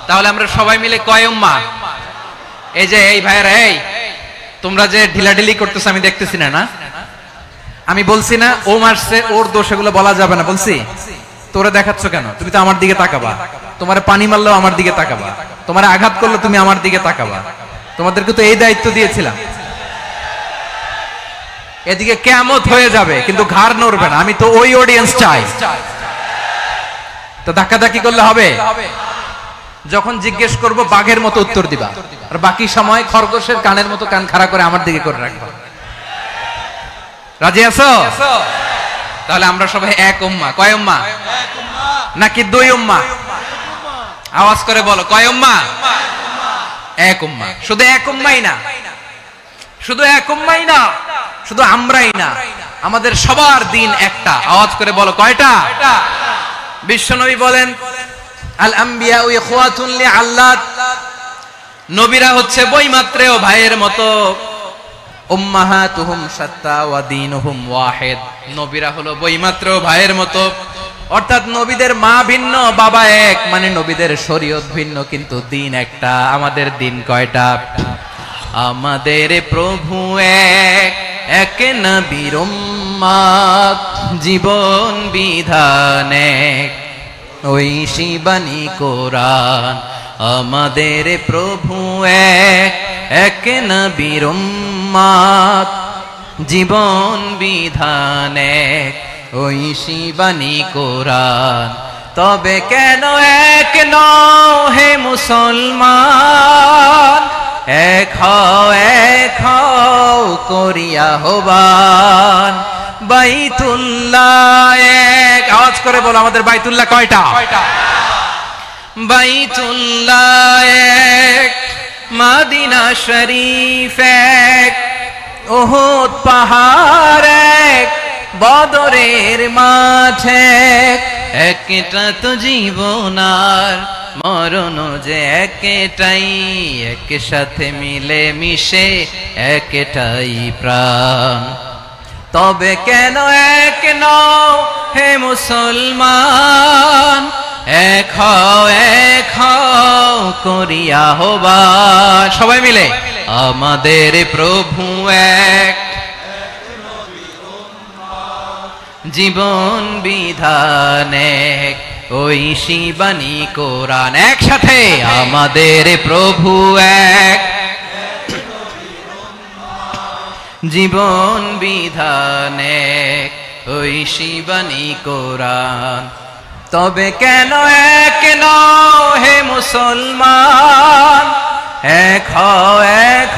তাহলে আমরা সবাই মিলে কয় উম্মাহ? এই যে এই ভাইয়েরা, এই তোমরা যে ঢিলাঢিলি করতেছ আমি দেখতেছি না। আমি বলছি না ও মারছে, ওর দোষ, এগুলো বলা যাবে না। বলছি তোরে দেখাচ্ছ কেন? তুমি তো আমার দিকে তাকাবা। তোমার পানি মারলেও আমার দিকে তাকাবা, তোমার আঘাত করলে তুমি আমার দিকে তাকাবা। তোমাদেরকে তো এই দায়িত্ব দিয়েছিলাম। এদিকে কিয়ামত হয়ে যাবে কিন্তু ঘাড় নড়বে না। আমি তো ওই অডিয়েন্স চাই। তো ধাক্কাধাক্কি করলে হবে? যখন জিজ্ঞেস করব বাঘের মতো উত্তর দিবা, আর বাকি সময় খরগোশের কানের মতো কান খাড়া করে আমার দিকে করে রাখবা। রাজি আছো? তাহলে আমরা সবাই এক উম্মাহ। কয় উম্মাহ? নাকি দুই উম্মাহ? আওয়াজ করে বলো, কয় উম্মাহ? এক উম্মাহ। শুধু এক উম্মাহই না, শুধু এক উম্মাহই না, শুধু আমরাই না, আমাদের সবার দিন একটা। আওয়াজ করে বলো কয়টা? বিশ্বনবী বলেন, আল আম্বিয়া ইখওয়াতুন লিআল্লাত, নবীরা হচ্ছে বৈমাত্রেয় ভাইয়ের মতো। উম্মাহাতুহুম শাত্তা ওয়া দীনুহুম ওয়াহিদ, নবীরা হলো বৈমাত্রেয় ভাইয়ের মতো। অর্থাৎ নবীদের মা ভিন্ন, বাবা এক, মানে নবীদের শরীয়ত ভিন্ন, কিন্তু দিন একটা। আমাদের দিন কয়টা? আমাদের প্রভু এক, এক নবীর উম্মত, জীবন বিধান এক, ওই শিবানী কোরআন। আমাদের প্রভু এক, এক নবীর উম্মত, জীবন বিধান এক, ওই শিবানী কোরআন। তবে কেন এক নও হে মুসলমান, এক হও করিয়া আহ্বান। বাইতুল্লাহ এক, আওয়াজ করে বলো আমাদের বাইতুল্লাহ কয়টা? বাইতুল্লাহ এক, মদিনা শরীফ এক, উহুদ পাহাড় এক, বদরের মাঠ এক। একটা তো জীবন আর মরণ যে একটাই, একসাথে মিলে মিশে একটাই প্রাণ। তবে কেন এক নও হে মুসলমান, এক হও করিয়া আহ্বান। সবাই মিলে আমাদের প্রভু এক, জীবন বিধান এক, ওই শিবানী কোরআন। একসাথে আমাদের প্রভু এক, জীবন বিধান এক, ওই শিবানী কোরআন। তবে কেন এক নও হে মুসলমান, এক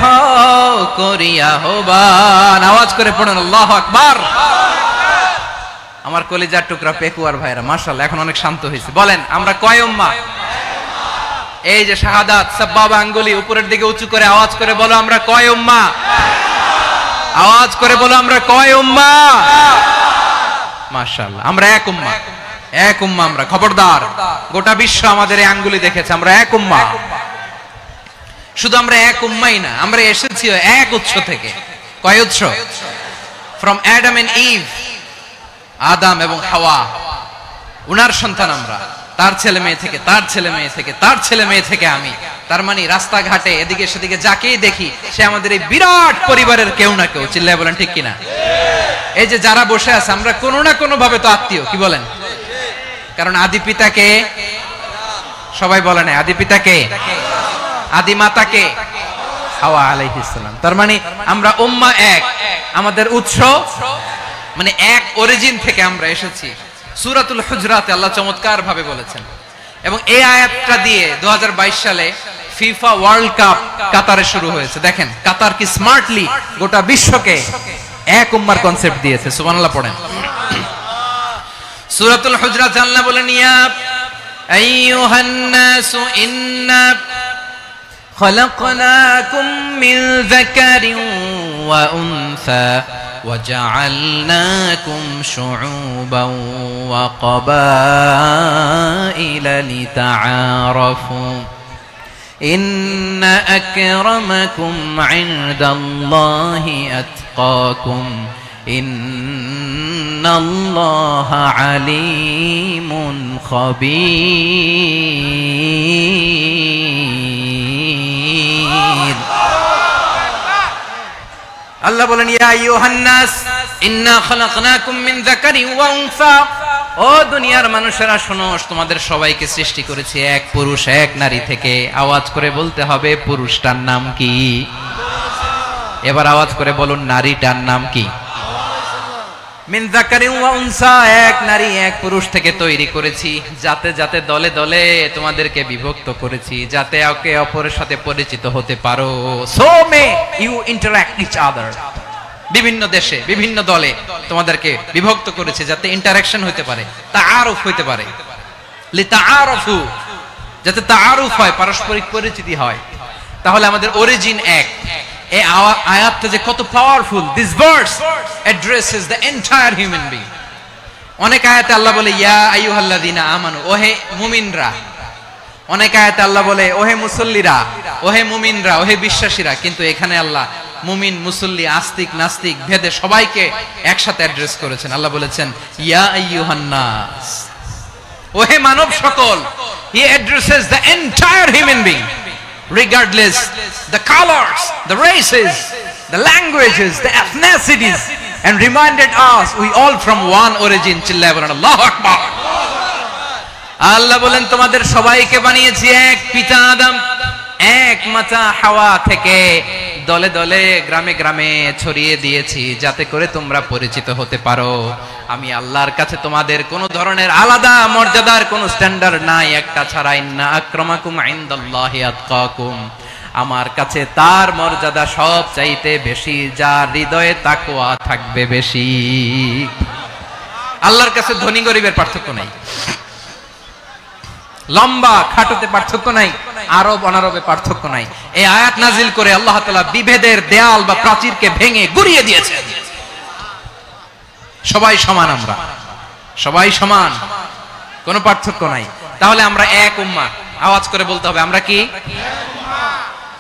হও করিয়া আহ্বান। আওয়াজ করে পড়ুন আল্লাহু আকবার। আমার কলিজার টুকরা পেকুয়ার ভাইরা মাশাআল্লাহ এখন অনেক শান্ত হয়েছে। বলেন আমরা কয় উম্মাহ? এই যে শাহাদাত সাব্বাবা আঙ্গুলি উপরের দিকে উঁচু করে আওয়াজ করে বলো আমরা কয় উম্মাহ? আওয়াজ করে বলো আমরা কয় উম্মাহ? মাশাআল্লাহ আমরা এক উম্মাহ, এক উম্মাহ আমরা। খবরদার, গোটা বিশ্ব আমাদের এই আঙ্গুলি দেখেছে, আমরা এক উম্মাহ। শুধু আমরা এক উম্মাই না, আমরা এসেছি এক উৎস থেকে। কয় উৎস? ফ্রম অ্যাডাম এন্ড ইভ, আদম এবং হাওয়া, উনার সন্তান আমরা। তার ছেলে মেয়ে থেকে, তার ছেলে মেয়ে থেকে, তার ছেলে মেয়ে থেকে আমি। তার মানে রাস্তাঘাটে এদিকে সেদিকে যাকেই দেখি সে আমাদের এই বিরাট পরিবারের কেউ না কেউ। চিল্লায় বলেন ঠিক কিনা? এই যে যারা বসে আছে আমরা কোনো না কোনো ভাবে তো আত্মীয়, কি বলেন? কারণ আদি পিতাকে সবাই বলে না, আদি পিতাকে, আদি মাতাকে হাওয়া আলাইহিস সালাম। তার মানে আমরা উম্মাহ এক, আমাদের উৎস মানে এক অরিজিন থেকে আমরা এসেছি। সূরাতুল হুজরাতে আল্লাহ চমৎকার ভাবে বলেছেন। এবং এই আয়াতটা দিয়ে 2022 সালে ফিফা ওয়ার্ল্ড কাপ কাতারে শুরু হয়েছে। দেখেন কাতার কি স্মার্টলি গোটা বিশ্বকে এক উম্মার কনসেপ্ট দিয়েছে। সুবহানাল্লাহ পড়েন। সূরাতুল হুজরাত আল্লাহ বলেন ইয়া আইয়ুহান নাসু ইন্না খলাকনাকুম মিন যাকারিন ওয়া উনসা وجعلناكم شعوبا وقبائل لتعارفوا إن أكرمكم عند الله أتقاكم إن الله عليم خبير। আল্লাহ বলেন ইয়া আইয়ুহান নাস ইন্না খালাকনাকুম মিন যাকারিন ওয়া উনসা, ও দুনিয়ার মানুষেরা শোনো, তোমাদের সবাইকে সৃষ্টি করেছি এক পুরুষ এক নারী থেকে। আওয়াজ করে বলতে হবে পুরুষটার নাম কি? এবার আওয়াজ করে বলুন নারীটার নাম কি? মিন যাকারিন ওয়া উনসা, এক নারী এক পুরুষ থেকে তৈরি করেছি। যাতে যাতে দলে দলে তোমাদেরকে বিভক্ত করেছি, যাতে একে অপরের সাথে পরিচিত হতে পারো। So may you interact each other. বিভিন্ন দেশে বিভিন্ন দলে তোমাদেরকে বিভক্ত করেছে যাতে ইন্টারঅ্যাকশন হতে পারে, তাআরুফ হতে পারে। লিতাআরফু, যাতে তাআরুফ হয়, পারস্পরিক পরিচিতি হয়। তাহলে আমাদের অরিজিন এক। এই আয়াতটা যে কত powerful. This verse addresses the entire human being. অনেক আয়াতে আল্লাহ বলে ইয়া আইয়ুহাল্লাযিনা আমানু, ওহে মুমিনরা। অনেক আয়াতে আল্লাহ বলে ওহে মুসল্লিরা, ওহে মুমিনরা, ওহে বিশ্বাসীরা। কিন্তু এখানে আল্লাহ মুমিন মুসল্লি আস্তিক নাস্তিক ভেদে সবাইকে একসাথে অ্যাড্রেস করেছেন। আল্লাহ বলেছেন ইয়া আইয়ুহান নাস, ওহে মানব সকল। হি addresses the entire human being regardless the colors, the races, the languages, the ethnicities, and reminded us we all from one origin. চিল্লায় বলেন আল্লাহু আকবার। আল্লাহ বলেন তোমাদের সবাইকে বানিয়েছি এক পিতা আদম, এক মাতা হাওয়া থেকে। দলে দলে গ্রামে গ্রামে ছড়িয়ে দিয়েছি যাতে করে তোমরা পরিচিত হতে পারো আমি আল্লাহর কাছে তোমাদের কোনো ধরনের আলাদা মর্যাদার কোনো স্ট্যান্ডার্ড নাই একটা ছাড়া ইন্না আক্রামাকুম ইনদাল্লাহি আতকাকুম আমার কাছে তার মর্যাদা সব চাইতে বেশি যার হৃদয়ে তাকওয়া থাকবে বেশি আল্লাহর কাছে ধনী গরিবের পার্থক্য নাই লম্বা খাটোতে পার্থক্য নাই আরব অনারবে পার্থক্য নাই এই আয়াত নাজিল করে আল্লাহ তাআলা বিভেদের দেয়াল বা প্রাচীরকে ভেঙে গুড়িয়ে দিয়েছেন সবাই সমান আমরা সবাই সমান কোনো পার্থক্য নাই তাহলে আমরা এক উম্মাহ আওয়াজ করে বলতে হবে আমরা কি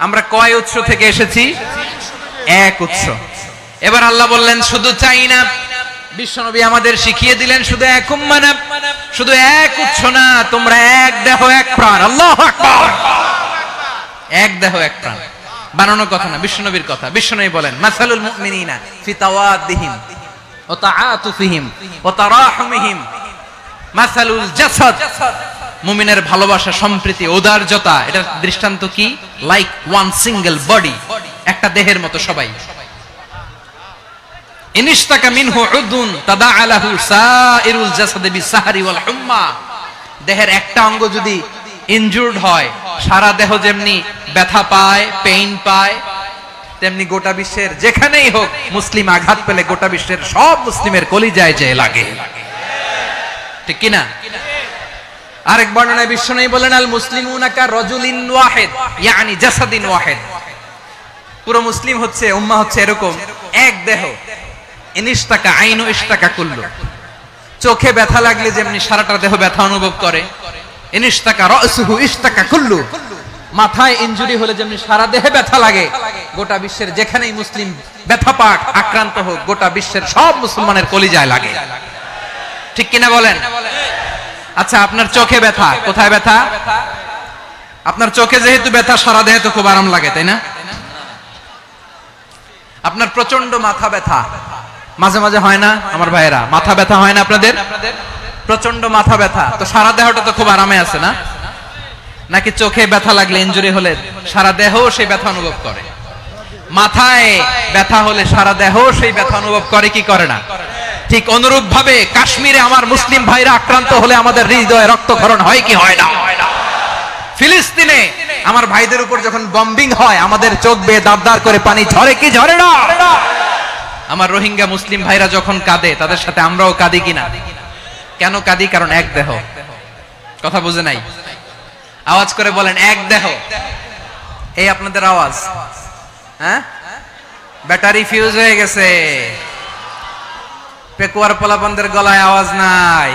আমরা কয় উৎস থেকে এসেছি এক উৎস এবার আল্লাহ বললেন শুধু চাই না বিশ্বনবী আমাদের শিখিয়ে দিলেন শুধু এক উম্মাহ না শুধু এক উৎস না তোমরা এক দেহ এক প্রাণ আল্লাহু আকবার এক দেহ এক প্রাণ বানানো কথা না বিশ্বনবীর কথা বিশ্বনবী বলেন মাসালুল মুমিনিনা ফি তাওয়াদ্দিহিম ওয়া তাআতুফিহিম ওয়া তারাহুমিহিম মাসালুল জাসাদ মুমিনের ভালোবাসা সম্প্রীতি ঔদার্যতা এটা দৃষ্টান্ত কি লাইক ওয়ান সিঙ্গেল বডি একটা দেহের মতো সবাই ইনিশতাকা মিনহু উদুন তাদাআলাহু সাইরুল জাসাদ বিসাহরি ওয়াল হুম্মা দেহের একটা অঙ্গ যদি ইনজুরড হয় সারা দেহ যেমনি ব্যথা পায় পেইন পায় তেমনি গোটা বিশ্বের যেখানেই হোক মুসলিম আঘাত পেলে গোটা বিশ্বের সব মুসলিমের কলিজায় যে লাগে ঠিক কি না আরেক বর্ণনায় বিশ্বনবী বলেন আল মুসলিমুনা কা রাজুলিন ওয়াহিদ ইয়ানি জাসাদিন ওয়াহিদ পুরো মুসলিম হচ্ছে উম্মাহ হচ্ছে এরকম এক দেহ ইনিশতাকা আইনু ইশতাকা কুল্লু চোখে ব্যথা লাগলে যেমনি সারাটা দেহ ব্যথা অনুভব করে ইনিশতাকা রাসুহু ইশতাকা কুল্লু মাথায় ইনজুরি হলে যেমনি সারা দেহে ব্যথা লাগে গোটা বিশ্বের যেখানেই মুসলিম ব্যথা পাক আক্রান্ত হোক গোটা বিশ্বের সব মুসলমানের কলিজায় লাগে ঠিক কিনা বলেন আচ্ছা আপনার চোখে ব্যথা কোথায় ব্যথা আপনার চোখে যেহেতু ব্যথা সারা দেহে তো খুব আরাম লাগে তাই না আপনার প্রচন্ড মাথা ব্যথা মাঝে মাঝে হয় না আমার ভাইয়েরা মাথা ব্যথা হয় না আপনাদের প্রচন্ড মাথা ব্যথা তো সারা দেহটা তো খুব আরামে আছে না নাকি চোখে ব্যথা লাগলে ইনজুরি হলে সারা দেহ সেই ব্যথা অনুভব করে মাথায় ব্যথা হলে সারা দেহ সেই ব্যথা অনুভব করে কি করে না ঠিক অনুরূপ ভাবে কাশ্মীরে আমার মুসলিম ভাইরা আক্রান্ত হলে আমাদের হৃদয়ে রক্তক্ষরণ হয় কি হয় না ফিলিস্তিনে আমার ভাইদের উপর যখন বম্বিং হয় আমাদের চোখ বেয়ে দাঁড় করে পানি ঝরে কি ঝরে না আমার রোহিঙ্গা মুসলিম ভাইরা যখন কাঁদে তাদের সাথে আমরাও কাঁদি কিনা কেন কাঁদি কারণ এক দেহ কথা বুঝে নাই আওয়াজ করে বলেন এক দেহ এই আপনাদের আওয়াজ হ্যাঁ ব্যাটারি ফিউজ হয়ে গেছে পেকুয়ার পোলাপানদের গলায় আওয়াজ নাই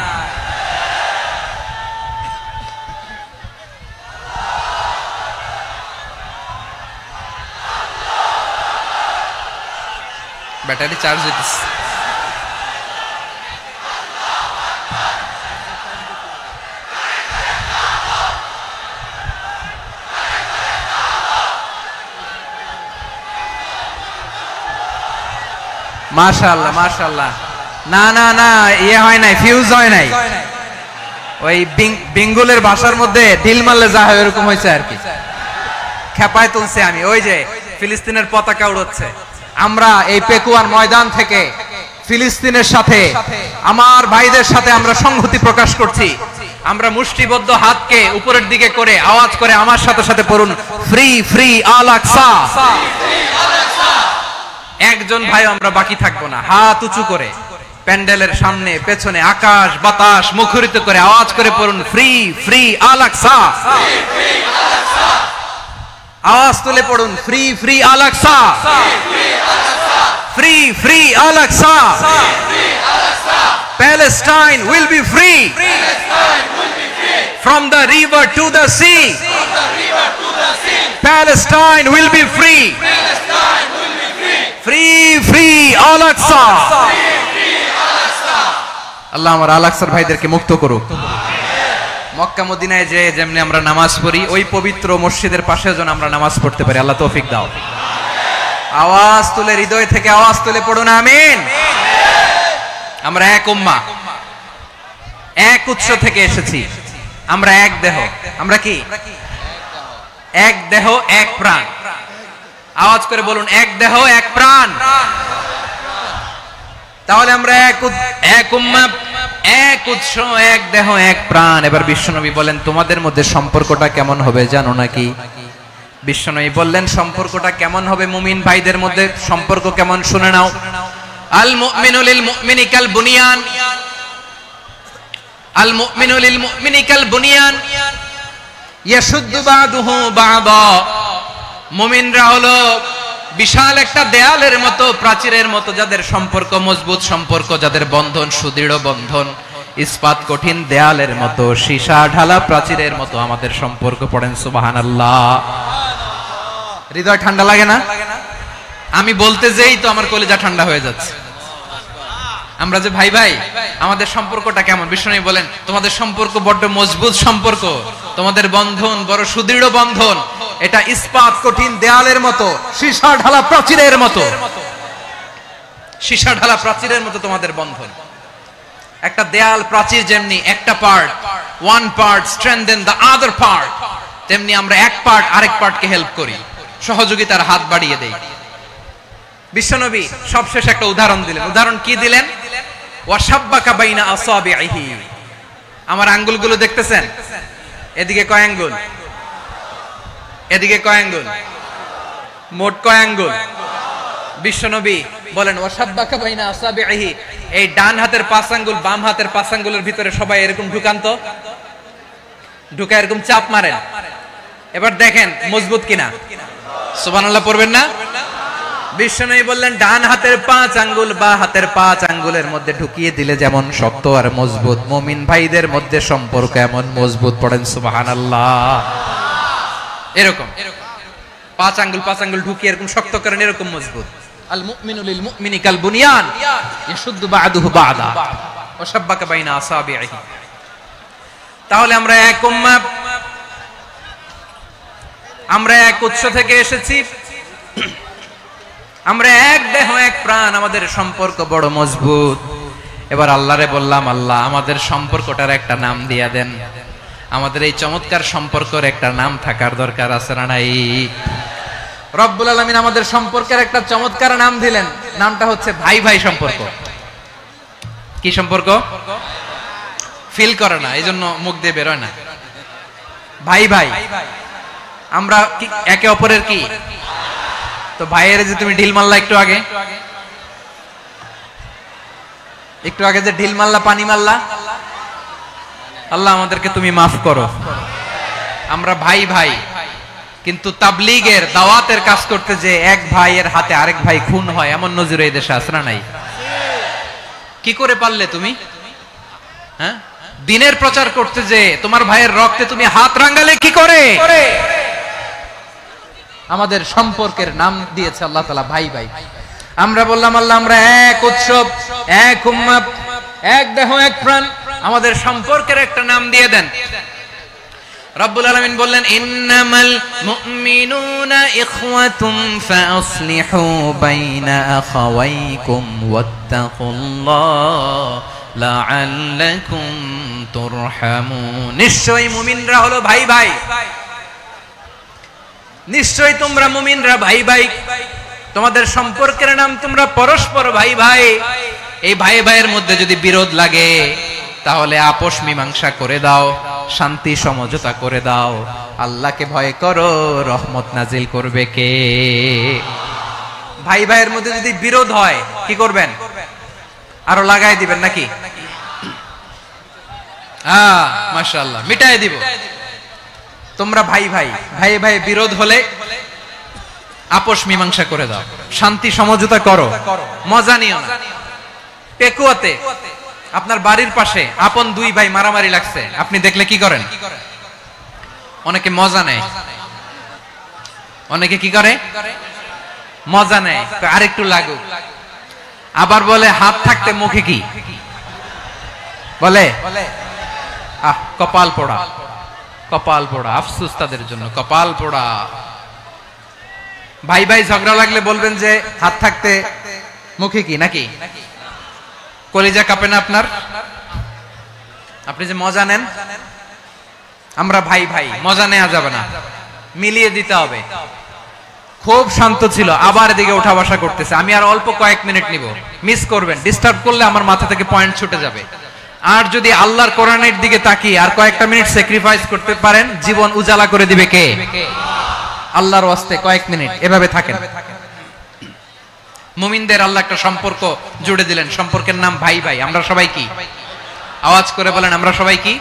ব্যাটারি চার্জ হইতেছে মাশাআল্লাহ মাশাআল্লাহ না না না ইয়ে হয় নাই ফিউজ হয় নাই ওই বেঙ্গলের ভাষার মধ্যে ঢিল মারলে যা হয় এরকম হয়েছে আর কি খেপায় তুলছে আমি ওই যে ফিলিস্তিনের পতাকা উড়াচ্ছে আমরা এই পেকুয়ার ময়দান থেকে ফিলিস্তিনের সাথে আমার ভাইদের সাথে আমরা সংহতি প্রকাশ করছি আমরা মুষ্টিবদ্ধ হাতকে উপরের দিকে করে আওয়াজ করে আমার সাথে সাথে পড়ুন ফ্রি ফ্রি আল আকসা একজন ভাই আমরা বাকি থাকবো না হাত উঁচু করে প্যান্ডেলের সামনে পেছনে আকাশ বাতাস মুখরিত করে আওয়াজ করে পড়ুন ফ্রি ফ্রি আল আকসা আওয়াজ তুলে পড়ুন free free Al Aqsa free free Al Aqsa Palestine will be free from the river to the sea Palestine will be free free free al aqsa আল্লাহ আমার আল আকসার ভাইদেরকে মুক্ত করুক মক্কা মদিনায় যে যেমনি আমরা নামাজ পড়ি ওই পবিত্র মসজিদের পাশে যেন আমরা নামাজ পড়তে পারি আল্লাহ তৌফিক দাও আওয়াজ তুলে হৃদয় থেকে আওয়াজ তুলে পড়ুন আমিন আমরা এক উম্মাহ এক উৎস থেকে এসেছি আমরা এক দেহ আমরা কি এক দেহ এক প্রাণ আওয়াজ করে বলুন, এক দেহ এক প্রাণ। তাহলে আমরা এক উম্মাহ, এক উৎস, এক দেহ এক প্রাণ। এবার বিশ্বনবী বলেন, তোমাদের মধ্যে সম্পর্কটা কেমন হবে জানো নাকি? বিশ্বনবী বললেন, সম্পর্কটা কেমন হবে? মুমিন ভাইদের মধ্যে সম্পর্ক কেমন শুনে নাও। আল মুমিনু লিল মুমিনি কাল বুনিয়ান, আল মুমিনু লিল মুমিনি কাল বুনিয়ান ইয়াশুদ্দু বাদুহু বাদা। মুমিনরা হলো বিশাল একটা দেয়ালের মতো, প্রাচীরের মতো, যাদের সম্পর্ক মজবুত সম্পর্ক, যাদের বন্ধন সুদৃঢ় বন্ধন, ইস্পাত কঠিন দেয়ালের মতো, সীসা ঢালা প্রাচীরের মতো আমাদের সম্পর্ক। পড়েন সুবহানাল্লাহ। হৃদয় ঠান্ডা লাগে না? আমি বলতে যেই তো আমার কলিজা ঠান্ডা হয়ে যাচ্ছে। আমরা যে ভাই ভাই, আমাদের সম্পর্কটা কেমন? বিষ্ণু বলেন, তোমাদের সম্পর্ক বড্ড মজবুত সম্পর্ক, তোমাদের বন্ধন বড় সুদৃঢ় বন্ধন, এটা ইস্পাত কঠিন দেয়ালের মতো, সীসা ঢালা প্রাচীরের মতো, সীসা ঢালা প্রাচীরের মতো তোমাদের বন্ধন। একটা দেয়াল প্রাচীর যেমনি একটা part, one part strengthen the other part, তেমনি আমরা এক পার্ট আরেক পার্টকে হেল্প করি, সহযোগিতার হাত বাড়িয়ে দেই। বিশ্বনবী সবশেষ একটা উদাহরণ দিলেন। উদাহরণ কি দিলেন? ওয়াশাব্বাকা বাইনা আসাবিহি। আমার আঙ্গুলগুলো দেখতেছেন? এদিকে কয় আঙ্গুল, এদিকে কয় আঙ্গুল, মোট কয় আঙ্গুল? বিশ্বনবী বলেন, ওয়াশাব্বাকা বাইনা আসাবিহি, এই ডান হাতের 5 আঙ্গুল বাম হাতের 5 আঙ্গুলের ভিতরে সবাই এরকম ঢুকান তো, ঢুকা এরকম চাপ মারেন। এবার দেখেন মজবুত কিনা। সুবহানাল্লাহ পড়বেন না? বিশ্বনবী বললেন, ডান হাতের 5 আঙ্গুল বা হাতের 5 আঙ্গুলের মধ্যে ঢুকিয়ে দিলে যেমন শক্ত আর মজবুত, মুমিন ভাইদের মধ্যে সম্পর্ক এমন মজবুত। পড়েন সুবহানাল্লাহ। এরকম 5 আঙ্গুল ঢুকিয়ে এরকম শক্ত করেন, এরকম মজবুত। আল মুমিনু লিল মুমিনি কাল বুনিয়ান ইয়াশুদ্দু বাদুহু বাদা ওয়া শাব্বাকা বাইনা আসাবিহি। তাহলে আমরা এক উম্মাহ, আমরা এক উৎস থেকে এসেছি, আমরা এক দেহ এক প্রাণ, আমাদের সম্পর্ক বড় মজবুত। এবার আল্লাহরে বললাম, আল্লাহ আমাদের সম্পর্কটার একটা নাম দিয়া দেন। আমাদের এই চমৎকার সম্পর্কের একটা নাম থাকার দরকার আছে না নাই? রব্বুল আলামিন আমাদের সম্পর্কের একটা চমৎকার নাম দিলেন। নামটা হচ্ছে ভাই ভাই সম্পর্ক। কি সম্পর্ক? ফিল করে না, এই জন্য মুখ দিয়ে বেরোয় না। ভাই ভাই, আমরা একে অপরের কি? তো ভাইয়ের যে তুমি ঢিল মারলা একটু আগে, একটু আগে যে ঢিল মারলা, পানি মারলা, আল্লাহ আমাদেরকে তুমি মাফ করো। আমরা ভাই ভাই, কিন্তু তাবলীগের দাওয়াতের কাজ করতে যে এক ভাইয়ের হাতে আরেক ভাই খুন হয়, এমন নজির এই দেশে আছে না নাই? কি করে পারলে তুমি? হ্যাঁ, দিনের প্রচার করতে যে তোমার ভাইয়ের রক্তে তুমি হাত রাঙ্গালে কি করে? আমাদের সম্পর্কের নাম দিয়েছে আল্লাহ তাআলা ভাই ভাই। আমরা বললাম, আল্লাহ আমরা এক উৎসব, এক উম্মাহ, এক দেহ এক প্রাণ, আমাদের সম্পর্কের একটা নাম দিয়ে দেন। রব্বুল আলামিন বললেন, ইন্নামাল মুমিনুনা ইখওয়াতুম ফাসলিহু বাইনা আখাওয়াইকুম ওয়াত্তাকুল্লাহ লাআল্লাকুম তুরহামুন। নিশ্চয়ই মুমিনরা হলো ভাই ভাই, নিশ্চয়ই তোমরা মুমিনরা ভাই ভাই, তোমাদের সম্পর্কের নাম তোমরা পরস্পর ভাই ভাই। এই ভাই ভাইয়ের মধ্যে যদি বিরোধ লাগে তাহলে আপোষ মীমাংসা করে দাও, শান্তি সমঝোতা করে দাও। আল্লাহকে ভয় করো, রহমত নাজিল করবে কে? ভাই ভাইয়ের মধ্যে যদি বিরোধ হয় কি করবেন? আরো লাগাই দিবেন নাকি? মাশাআল্লাহ, মিটাই দিব। তোমরা ভাই ভাই, ভাই ভাই বিরোধ হলে আপোষ মীমাংসা করে দাও, শান্তি সমঝোতা করো, মজা নিও না। পেকুয়াতে আপনার বাড়ির পাশে আপন দুই ভাই মারামারি লাগছে, আপনি দেখলে কি করেন? অনেকে মজা নেয়। অনেকে কি করে? মজা নেয়, আরেকটু লাগুক। আবার বলে হাত থাকতে মুখে কি বলে? কপাল পোড়া, কপাল পোড়া। আফসোস তাদের জন্য, কপাল পোড়া। ভাই ভাই ঝগড়া লাগলে বলবেন যে হাত থাকতে মুখে কি, নাকি? কলিজা কাঁপে না আপনার? আপনি যে মজা নেন। আমরা ভাই ভাই, মজা নেওয়া যাবে না, মিলিয়ে দিতে হবে। খুব শান্ত ছিল, আবার এদিকে ওঠা বসা করতেছে। আমি আর অল্প কয়েক মিনিট নিব, মিস করবেন, ডিস্টার্ব করলে আমার মাথা থেকে পয়েন্ট ছুটে যাবে। আর যদি আল্লাহর কোরআনের দিকে তাকিয়ে আর কয়েকটা মিনিট স্যাক্রিফাইস করতে পারেন, জীবন উজালা করে দিবে কে? আল্লাহর ওয়াস্তে কয়েক মিনিট এভাবে থাকেন। মুমিনদের আল্লাহ একটা সম্পর্ক জুড়ে দিলেন, সম্পর্কের নাম ভাই ভাই। আমরা সবাই কি? আওয়াজ করে বলেন, আমরা সবাই কি?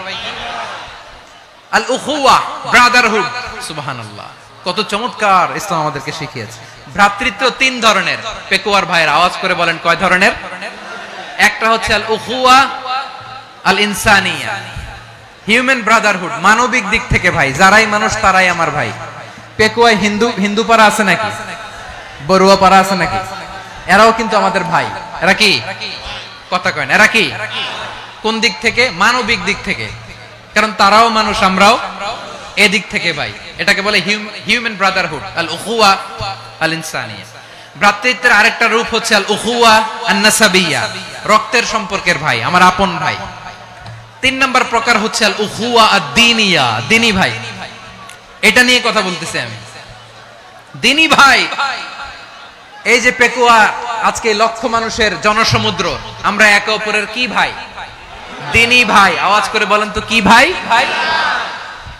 আল উখুয়া, ব্রাদারহুড। সুবহানাল্লাহ, কত চমৎকার ইসলাম আমাদেরকে শিখিয়েছে। ভ্রাতৃত্ব তিন ধরনের। পেকুয়ার ভাইয়ের আওয়াজ করে বলেন, কয় ধরনের? একটা হচ্ছে আল উখুয়া আল ইনসানিয়া, হিউম্যান ব্রাদারহুড, মানবিক দিক থেকে ভাই, যারাই মানুষ তারাই আমার ভাই। পেকুয়ায় হিন্দু পাড়া আছে নাকি? বড়ুয়া পাড়া আছে নাকি? এরাও কিন্তু আমাদের ভাই। এরা কি? কথা কয় না, এরা কি? কোন দিক থেকে? মানবিক দিক থেকে, কারণ তারাও মানুষ, আমরাও এদিক থেকে ভাই। এটাকে বলে হিউম্যান ব্রাদারহুড, আল উখুয়া আল ইনসানিয়া। ভ্রাতৃত্বের আরেকটা রূপ হচ্ছে আল উখুয়া আন নাসাবিয়া, রক্তের সম্পর্কের ভাই, আমার আপন ভাই। তিন নাম্বার প্রকার হচ্ছে আল উখুয়া আদ দীনিয়া, দিনী ভাই। এটা নিয়ে কথা বলতেছি আমি, দিনী ভাই। এই যে পেকুয়া, আজকে লক্ষ মানুষের জনসমুদ্র, আমরা একে অপরের কি ভাই? দিনী ভাই। আওয়াজ করে বলেন তো, কি ভাই?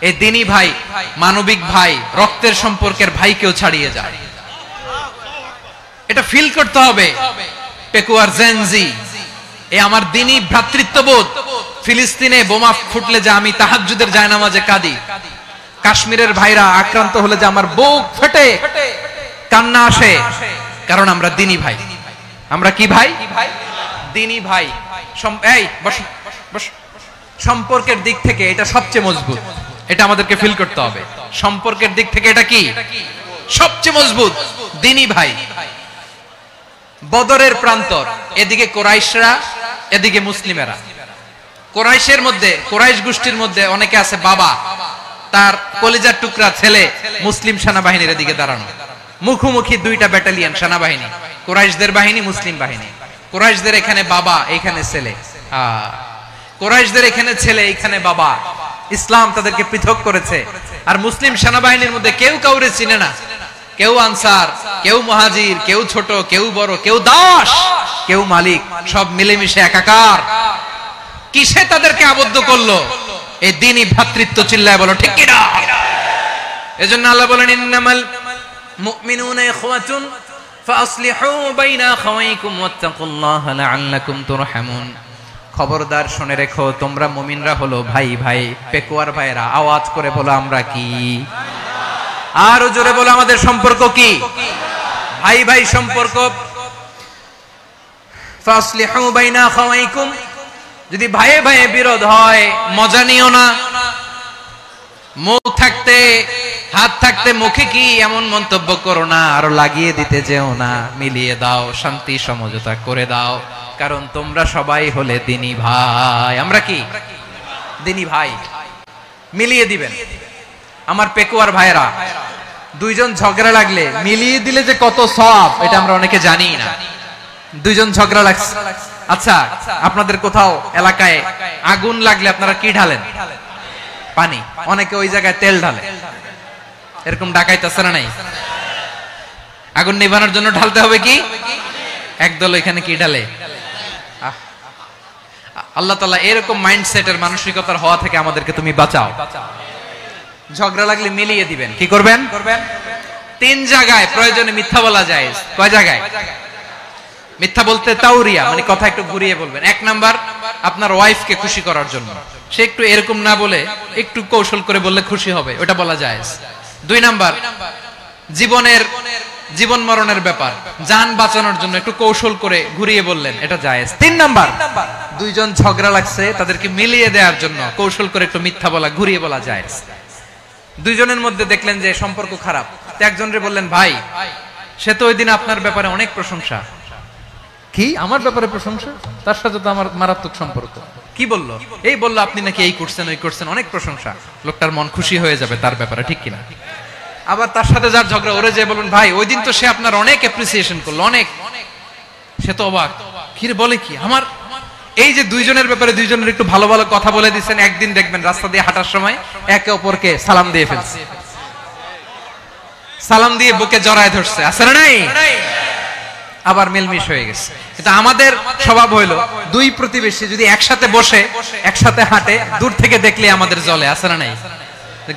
এই দিনী ভাই, মানবিক ভাই, রক্তের সম্পর্কের ভাইকেও ছাড়িয়ে যায়। এটা ফিল করতে হবে। পেকুয়ার জেনজি, এই আমার দিনী ভ্রাতৃত্ববোধ। ফিলিস্তিনে বোমা ফুটলে যে আমি তাহাজ্জুদের জায়নামাজে কাঁদি, কাশ্মীরের ভাইরা আক্রান্ত হলে যে আমার বুক ফেটে কান্না আসে, কারণ আমরা দিনী ভাই। আমরা কি ভাই? দিনী ভাই। এই বসো বসো। সম্পর্কের দিক থেকে এটা সবচেয়ে মজবুত, এটা আমাদেরকে ফিল করতে হবে। সম্পর্কের দিক থেকে এটা কি? সবচেয়ে মজবুত, দিনী ভাই। বদরের প্রান্তর, এদিকে কোরাইশরা, এদিকে মুসলিমেরা। কোরাইশের মধ্যে, কোরাইশ গোষ্ঠীর মধ্যে অনেকে আছে বাবা, তার কলিজার টুকরা ছেলে মুসলিম সেনাবাহিনীর এদিকে দাঁড়ানো, মুখোমুখি দুইটা ব্যাটালিয়ন সেনাবাহিনী, কোরাইশদের বাহিনী, মুসলিম বাহিনী। কোরাইশদের এখানে বাবা, এখানে ছেলে। কোরাইশদের এখানে ছেলে, এখানে বাবা। ইসলাম তাদেরকে পৃথক করেছে। আর মুসলিম সেনাবাহিনীর মধ্যে কেউ কাউরে চিনে না, কেউ আনসার, কেউ মুহাজির, কেউ ছোট, কেউ বড়, কেউ দাস, কেউ মালিক, সব মিলেমিশে একাকার। কিসে তাদেরকে আবদ্ধ করলো? এই দিনই ভ্রাতৃত্ব। চিল্লায় বলো ঠিক কি না? এজন্য আল্লাহ বলেন, ইন্নামাল মুমিনুনা ইখওয়াতুন ফাসলিহু বাইনা আখাওয়াইকুম ওয়াত্তাকুল্লাহা লাআল্লাকুম তুরহামুন। খবরদার শুনে রেখো, তোমরা মুমিনরা হলো ভাই ভাই। পেকুয়ার ভাইরা আওয়াজ করে বলো, আমরা কি? আরো জোরে বলো, আমাদের সম্পর্ক কি? ভাই ভাই সম্পর্ক। ফাসলিহু বাইনা আখাওয়াইকুম, যদি ভাইয়ে ভাইয়ে বিরোধ হয় মজা নিও না। মুখ থাকতে, হাত থাকতে মুখে কি এমন মন্তব্য করো না, আরো লাগিয়ে দিতে যেও না। মিলিয়ে দাও, শান্তি সমঝোতা করে দাও, কারণ তোমরা সবাই হলে দিনী ভাই। আমরা কি? দিনী ভাই। মিলিয়ে দিবেন। আমার পেকুয়ার ভাইরা, দুইজন ঝগড়া লাগলে মিলিয়ে দিলে যে কত সওয়াব, এটা আমরা অনেকে জানি না। দুইজন ঝগড়া লাগছে, আচ্ছা আপনাদের কোথাও এলাকায় আগুন লাগলে আপনারা কি ঢালেন? পানি। অনেকে ওই জায়গায় তেল ঢালে। এরকম ডাকাইতে আছে না নাই? আগুন নিভানোর জন্য ঢালতে হবে কি? একদল এখানে কি ঢালে? আল্লাহ তাআলা এরকম মাইন্ডসেটের, মানসিকতার হওয়া থেকে আমাদেরকে তুমি বাঁচাও। ঝগড়া লাগলে মিলিয়ে দিবেন। কি করবেন? তিন জায়গায় প্রয়োজনে মিথ্যা বলা যায়। কয় জায়গায় মিথ্যা বলতে? তাওরিয়া, মানে কথা একটু ঘুরিয়ে বলবেন। এক নাম্বার, আপনার ওয়াইফকে খুশি করার জন্য, সে একটু এরকম না বলে একটু কৌশল করে বললে খুশি হবে, ওটা বলা যায়। দুই নাম্বার, জীবন মরণের ব্যাপার, জান বাঁচানোর জন্য একটু কৌশল করে ঘুরিয়ে বললেন, এটা জায়েজ। তিন নাম্বার, দুইজন ঝগড়া লাগছে, তাদেরকে মিলিয়ে দেওয়ার জন্য কৌশল করে একটু মিথ্যা বলা, ঘুরিয়ে বলা জায়েজ। দুইজনের মধ্যে দেখলেন যে সম্পর্ক খারাপ, একজনরে বললেন, ভাই সে তো ওই দিন আপনার ব্যাপারে অনেক প্রশংসা। কি? আমার ব্যাপারে প্রশংসা? তার সাথে তো আমার মারাত্মক সম্পর্ক। কি বললো? এই বললো আপনি নাকি এই করছেন, ওই করছেন, অনেক প্রশংসা। লোকটার মন খুশি হয়ে যাবে তার ব্যাপারে, ঠিক কিনা? আবার তার সাথে যার ঝগড়া, ওরে যে বলুন, ভাই ওই দিন তো সে আপনার অনেক অ্যাপ্রিসিয়েশন করলো, অনেক। সে তো অবাক, কি রে বলে কি? আমার এই যে দুইজনের ব্যাপারে দুইজনের একটু ভালো ভালো কথা বলে দিচ্ছেন, একদিন দেখবেন রাস্তা দিয়ে হাঁটার সময় একে অপরকে সালাম দিয়ে ফেলছে। সালাম দিয়ে বুকে জড়ায় ধরছে, আছে না নাই? আবার মিলমিশ হয়ে গেছে। কিন্তু আমাদের স্বভাব হইলো দুই প্রতিবেশী যদি একসাথে বসে একসাথে হাঁটে, দূর থেকে দেখলে আমাদের জ্বলে, আছে না নাই?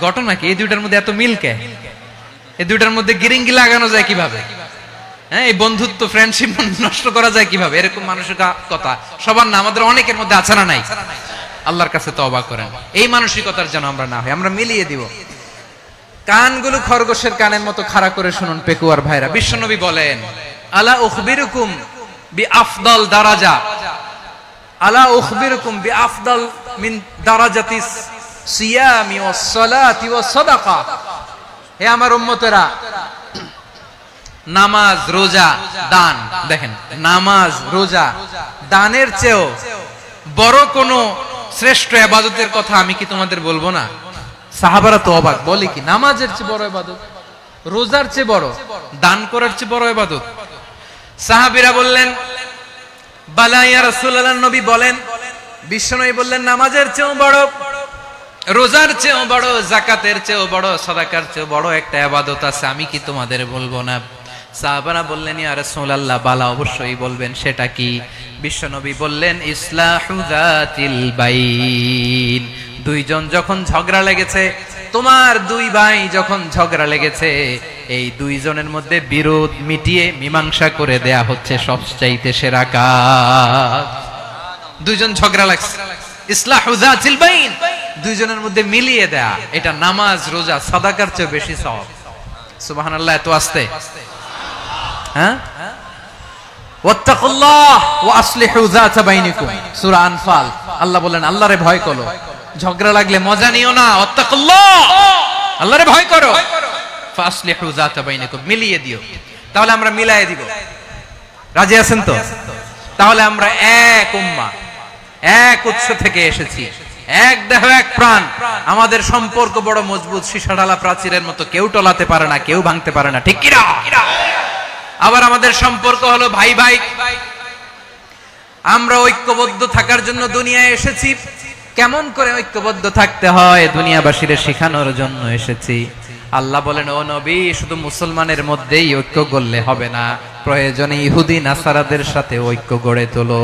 ঘটনা কি এই দুইটার মধ্যে এত মিল কে? এই দুইটার মধ্যে গিরিঙ্গি লাগানো যায় কিভাবে? হ্যাঁ, এই বন্ধুত্ব ফ্রেন্ডশিপ নষ্ট করা যায় কিভাবে? এরকম মানসিকতা সবার না, আমাদের অনেকের মধ্যে আছে না নাই? আল্লাহর কাছে তওবা করেন এই মানসিকতার যেন আমরা না হই, আমরা মিলিয়ে দিব। কানগুলো খরগোশের কানের মতো খাড়া করে শুনুন পেকুয়ার ভাইরা। বিশ্বনবী বলেন, আলা উখবিরুকুম বিআফদাল দারাজা, আলা উখবিরুকুম বিআফদাল মিন দারাজাতিস সিয়ামি ওয়াস সালাতি ওয়াস সাদাকা। হে আমার উম্মতেরা, নামাজ, রোজা, দান, দেখেন নামাজ, রোজা, দানের চেয়েও বড় কোন শ্রেষ্ঠ ইবাদতের কথা আমি কি তোমাদের বলবো না? সাহাবারা তো অবাক, বলে কি নামাজের চেয়ে বড় ইবাদত, রোজার চেয়ে বড়, দান করার চেয়ে বড় ইবাদত? সাহাবীরা বললেন, বালা ইয়া রাসূলুল্লাহ, নবী বলেন। বিশ্বনবী বললেন, নামাজের চেয়েও বড়, রোজার চেয়েও বড়, যাকাতের চেয়েও বড়, সাদাকার চেয়েও বড় একটা ইবাদত আছে, আমি কি তোমাদের বলবো না? সাহাবারা বললেন, ইয়া রাসূলুল্লাহ, বালা, অবশ্যই বলবেন, সেটা কি? বিশ্বনবী বললেন, ইসলাহু যাতিল বাইন। দুইজন যখন ঝগড়া লেগেছে, তোমার দুই ভাই যখন ঝগড়া লেগেছে, এই দুইজনের মধ্যে বিরোধ মিটিয়ে মীমাংসা করে দেয়া হচ্ছে সবচাইতে সেরা কাজ। দুইজন ঝগড়া লাগছে, ইসলাহু যাতিল বাইন, দুইজনের মধ্যে মিলিয়ে দেয়া, এটা নামাজ, রোজা, সাদাকার চেয়ে বেশি সওয়াব। সুবহানাল্লাহ, এত আস্তে, হ্যাঁ? ওয়াত্তাকুল্লাহ ওয়া আসলিহু যাতা বাইনিকুম, সূরা আনফাল। আল্লাহ বলেন, আল্লাহরে ভয় করো, ঝগড়া লাগলে মজা নিও না, ওয়াত্তাকুল্লাহ, আল্লাহরে ভয় করো, ফাসলিহু যাতা বাইনিকুম, মিলিয়ে দিও। তাহলে আমরা মিলায়ে দিব, রাজি আছেন তো? তাহলে আমরা এক উম্মাহ, এক উৎস থেকে এসেছি, এক দেহ এক প্রাণ, আমাদের সম্পর্ক বড় মজবুত, সীসাঢালা প্রাচীরের মতো, কেউ টলাতে পারে না, কেউ ভাঙতে পারে না, ঠিক কি না? আবার আমাদের সম্পর্ক হলো ভাই ভাই, আমরা ঐক্যবদ্ধ থাকার জন্য দুনিয়ায় এসেছি। কেমন করে ঐক্যবদ্ধ থাকতে হয় দুনিয়াবাসীদের শেখানোর জন্য এসেছি। আল্লাহ বলেন, ও নবী, শুধু মুসলমানের মধ্যেই ঐক্য গড়লে হবে না, প্রয়োজনে ইহুদি নাসারাদের সাথে ঐক্য গড়ে তোলো।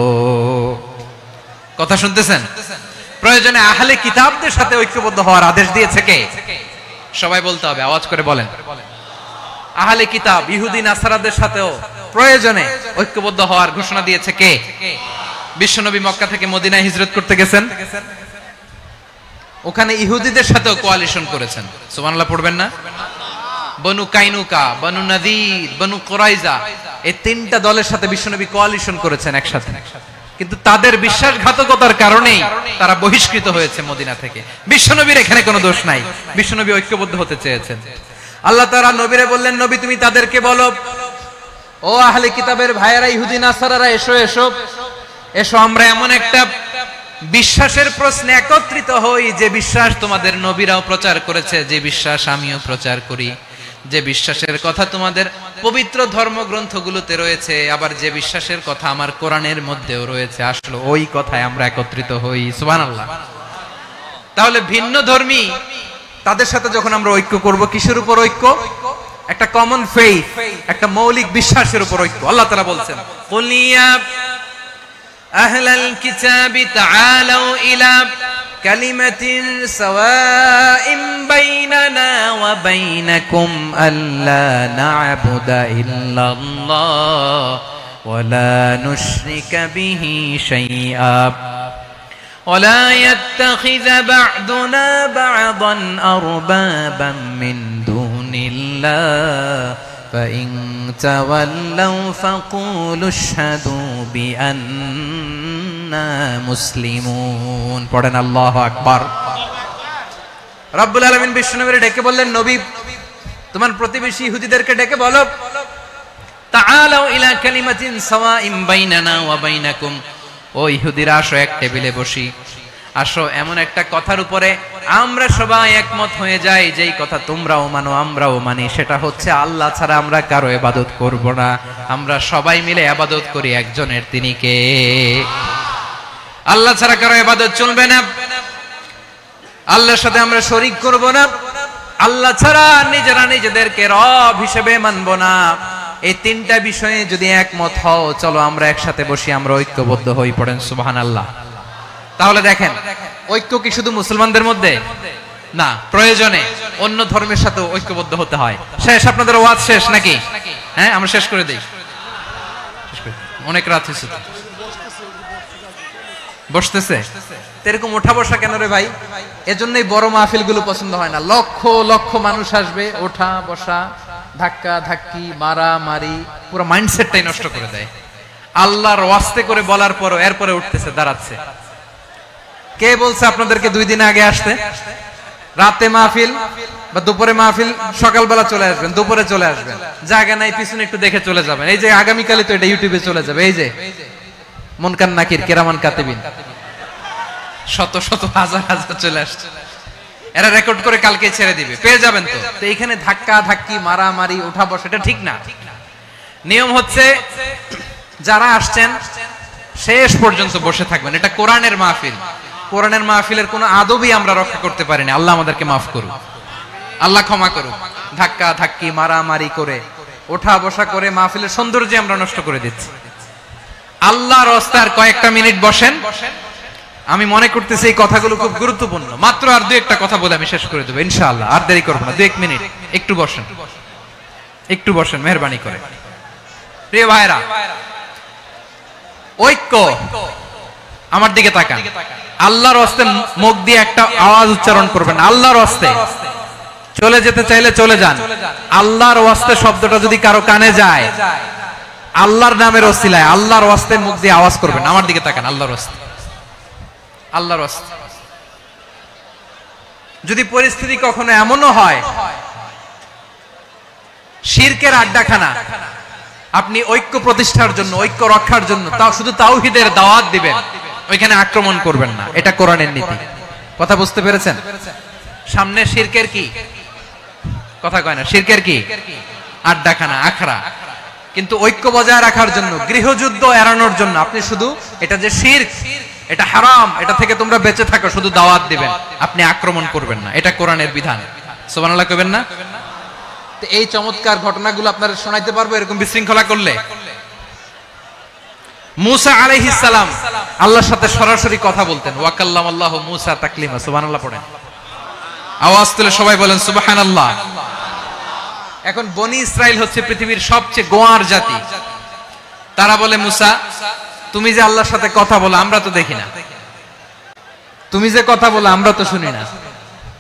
কথা শুনতেছেন? প্রয়োজনে আহলে কিতাবদের সাথে ঐক্যবদ্ধ হওয়ার আদেশ দিয়েছে কে? সবাই বলতে হবে, আওয়াজ করে বলেন। আহলে কিতাব, ইহুদি নাসারাদের সাথেও প্রয়োজনে ঐক্যবদ্ধ হওয়ার ঘোষণা দিয়েছে কে? বিশ্বনবী মক্কা থেকে মদিনায় হিজরত করতে গেছেন, ওখানে ইহুদিদের সাথেও কোয়ালিশন করেছেন। সুবহানাল্লাহ পড়বেন না? বনু কাইনুকা, বনু নাদির, বনু কুরাইজা, এই তিনটা দলের সাথে বিশ্বনবী কোয়ালিশন করেছেন একসাথে। কিন্তু তাদের বিশ্বাসঘাতকতার কারণেই তারা বহিষ্কৃত হয়েছে মদিনা থেকে। বিশ্বনবীর এখানে কোনো দোষ নাই, বিশ্বনবী ঐক্যবদ্ধ হতে চেয়েছেন। আল্লাহ তাআলা নবীরে বললেন, নবী তুমি তাদেরকে বলো, ও আহলে কিতাবের ভাইয়েরা, ইহুদি নাসারারা, এসো এসো এসো, আমরা এমন একটা বিশ্বাসের প্রশ্নে একত্রিত হই, যে বিশ্বাস তোমাদের নবীরাও প্রচার করেছে, যে বিশ্বাস আমিও প্রচার করি, যে বিশ্বাসের কথা তোমাদের পবিত্র ধর্মগ্রন্থগুলোতে রয়েছে, আবার যে বিশ্বাসের কথা আমার কোরআনের মধ্যেও রয়েছে, আসলে ওই কথায় আমরা একত্রিত হই। সুবহানাল্লাহ। তাহলে ভিন্ন ধর্মী তাদের সাথে যখন আমরা ঐক্য করব, কিসের উপর ঐক্য? একটা কমন ফেইথ, একটা মৌলিক বিশ্বাসের উপর ঐক্য। আল্লাহ তাআলা বলছেন, কুল ইয়া আহলাল কিতাবি তাআলাউ ইলা কালিমাতিন সাওয়াইন বাইনানা ওয়া বাইনাকুম আল্লা না'বুদা ইল্লাল্লাহ ওয়া লা নুশরিকা বিহি শাইআ ولا يتخذ بعضنا بعضا أربابا من دون الله فإن تولوا فقولوا اشهدوا بأننا مسلمون। পড়েন আল্লাহু আকবার। রব্বুল আলামিন বিশ্বনবীকে ডেকে বললেন, নবী তোমার প্রতিবেশী ইহুদিদেরকে ডেকে বলো, তাআলাউ ইলা কালিমাতিন সাওয়াইন বাইনানা ওয়া বাইনাকুম, ও ইহুদিরা, আসো এক টেবিলে বসি, আসো এমন একটা কথার উপরে আমরা সবাই একমত হয়ে যাই, যেই কথা তোমরাও মানো আমরাও মানি, সেটা হচ্ছে আল্লাহ ছাড়া আমরা কারো ইবাদত করব না, আমরা সবাই মিলে ইবাদত করি একজনের, তিনি কে? আল্লাহ ছাড়া কারো ইবাদত চলবে না, আল্লাহর সাথে আমরা শরীক করব না, আল্লাহ ছাড়া নিজেরা নিজেদেরকে রব হিসেবে মানব না। এই তিনটা বিষয়ে যদি একমত হও, চলো আমরা একসাথে বসি, আমরা ঐক্যবদ্ধ হই। পড়েন সুবহানাল্লাহ। তাহলে দেখেন, ঐক্য কি শুধু মুসলমানদের মধ্যে না, প্রয়োজনে অন্য ধর্মের সাথে ঐক্যবদ্ধ হতে হয়। শেষ, আপনাদের ওয়াজ শেষ নাকি? হ্যাঁ, আমরা শেষ করে দেই, অনেক রাত হয়েছে। বসতেছে এরকম ওঠা বসা কেন রে ভাই? এজন্যই বড় মাহফিল গুলো পছন্দ হয় না। লক্ষ লক্ষ মানুষ আসবে, ওঠা বসা, ধাক্কা ধাক্কি, মারা মারি, পুরো মাইন্ডসেটটাই নষ্ট করে দেয়। আল্লাহর ওয়াস্তে করে বলার পরও এরপরে উঠতেছে, দাঁড়াচ্ছে। কে বলছে আপনাদেরকে 2 দিন আগে আসতে? রাতে মাহফিল বা দুপুরে মাহফিল, সকালবেলা চলে আসবেন, দুপুরে চলে আসবেন, জায়গা নাই পিছনে একটু দেখে চলে যাবেন। এই যে আগামীকালই তো এটা ইউটিউবে চলে যাবে। এই যে মুনকার নাকির কিরামান কাতিবিন, শত শত হাজার হাজার চলে আসছে, এরা রেকর্ড করে কালকে ছেড়ে দিবে, পেয়ে যাবেন। তো এইখানে ধাক্কা ধাক্কি, মারামারি, ওঠা বসা, এটা ঠিক না। নিয়ম হচ্ছে যারা আসছেন শেষ পর্যন্ত বসে থাকবেন। এটা কোরআনের মাহফিল। কোরআনের মাহফিলের কোনো আদবই আমরা রক্ষা করতে পারিনি। আল্লাহ আমাদেরকে মাফ করুক, আল্লাহ ক্ষমা করুক। ধাক্কা ধাক্কি, মারামারি করে, ওঠা বসা করে মাহফিলের সৌন্দর্য আমরা নষ্ট করে দিচ্ছি। আল্লাহর রাস্তায় আর কয়েকটা মিনিট বসেন। আমি মনে করতেছি এই কথাগুলো খুব গুরুত্বপূর্ণ। মাত্র আর 2-1টা কথা বলে আমি শেষ করে দেবো ইনশাআল্লাহ। আর দেরি করবো না, 2-1 মিনিট একটু বসেন, একটু বসেন মেহেরবানি করে। প্রিয় ভাইরা, ঐক্য, আমার দিকে তাকান। আল্লাহর রাস্তে মুখ দিয়ে একটা আওয়াজ উচ্চারণ করবেন, আল্লাহর রাস্তে। চলে যেতে চাইলে চলে যান। আল্লাহর ওয়াস্তে শব্দটা যদি কারো কানে যায়, আল্লাহর নামের ওসিলায় আল্লাহর ওয়াস্তে মুখ দিয়ে আওয়াজ করবেন। আমার দিকে তাকান, আল্লাহর ওয়াস্তে, আল্লাহর ওয়াস্তে। যদি পরিস্থিতি কখনো এমনও হয় শিরকের আড্ডাখানা, আপনি ঐক্য প্রতিষ্ঠার জন্য, ঐক্য রক্ষার জন্য তাও শুধু তাওহীদের দাওয়াত দিবেন, ওইখানে আক্রমণ করবেন না। এটা কোরআনের নীতি। কথা বুঝতে পেরেছেন? সামনে শিরকের কি কথা কয় না, শিরকের কি আড্ডাখানা, আখড়া। কিন্তু ঐক্য বজায় রাখার জন্য, গৃহযুদ্ধ এড়ানোর জন্য আপনি শুধু এটা যে শিরক, এটা হারাম, এটা থেকে তোমরা বেঁচে থাকো, শুধু দাওয়াত দিবেন, আপনি আক্রমণ করবেন না। এটা কোরআনের বিধান। সুবহানাল্লাহ কইবেন না? তো এই চমৎকার ঘটনাগুলো আপনারা শোনাইতে পারবো এরকম বিশৃঙ্খলা করলে। মুসা আলাইহিস সালাম আল্লাহর সাথে সরাসরি কথা বলতেন। ওয়া কাল্লামাল্লাহু মুসা তাকলিমা। সুবহানাল্লাহ পড়েন, আওয়াজ তুলে সবাই বলেন সুবহানাল্লাহ। এখন বনি ইসরাইল হচ্ছে পৃথিবীর সবচেয়ে গোয়ার জাতি। তারা বলে, মুসা তুমি যে আল্লাহর সাথে কথা বলো আমরা তো দেখি না, তুমি যে কথা বলো আমরা তো শুনি না,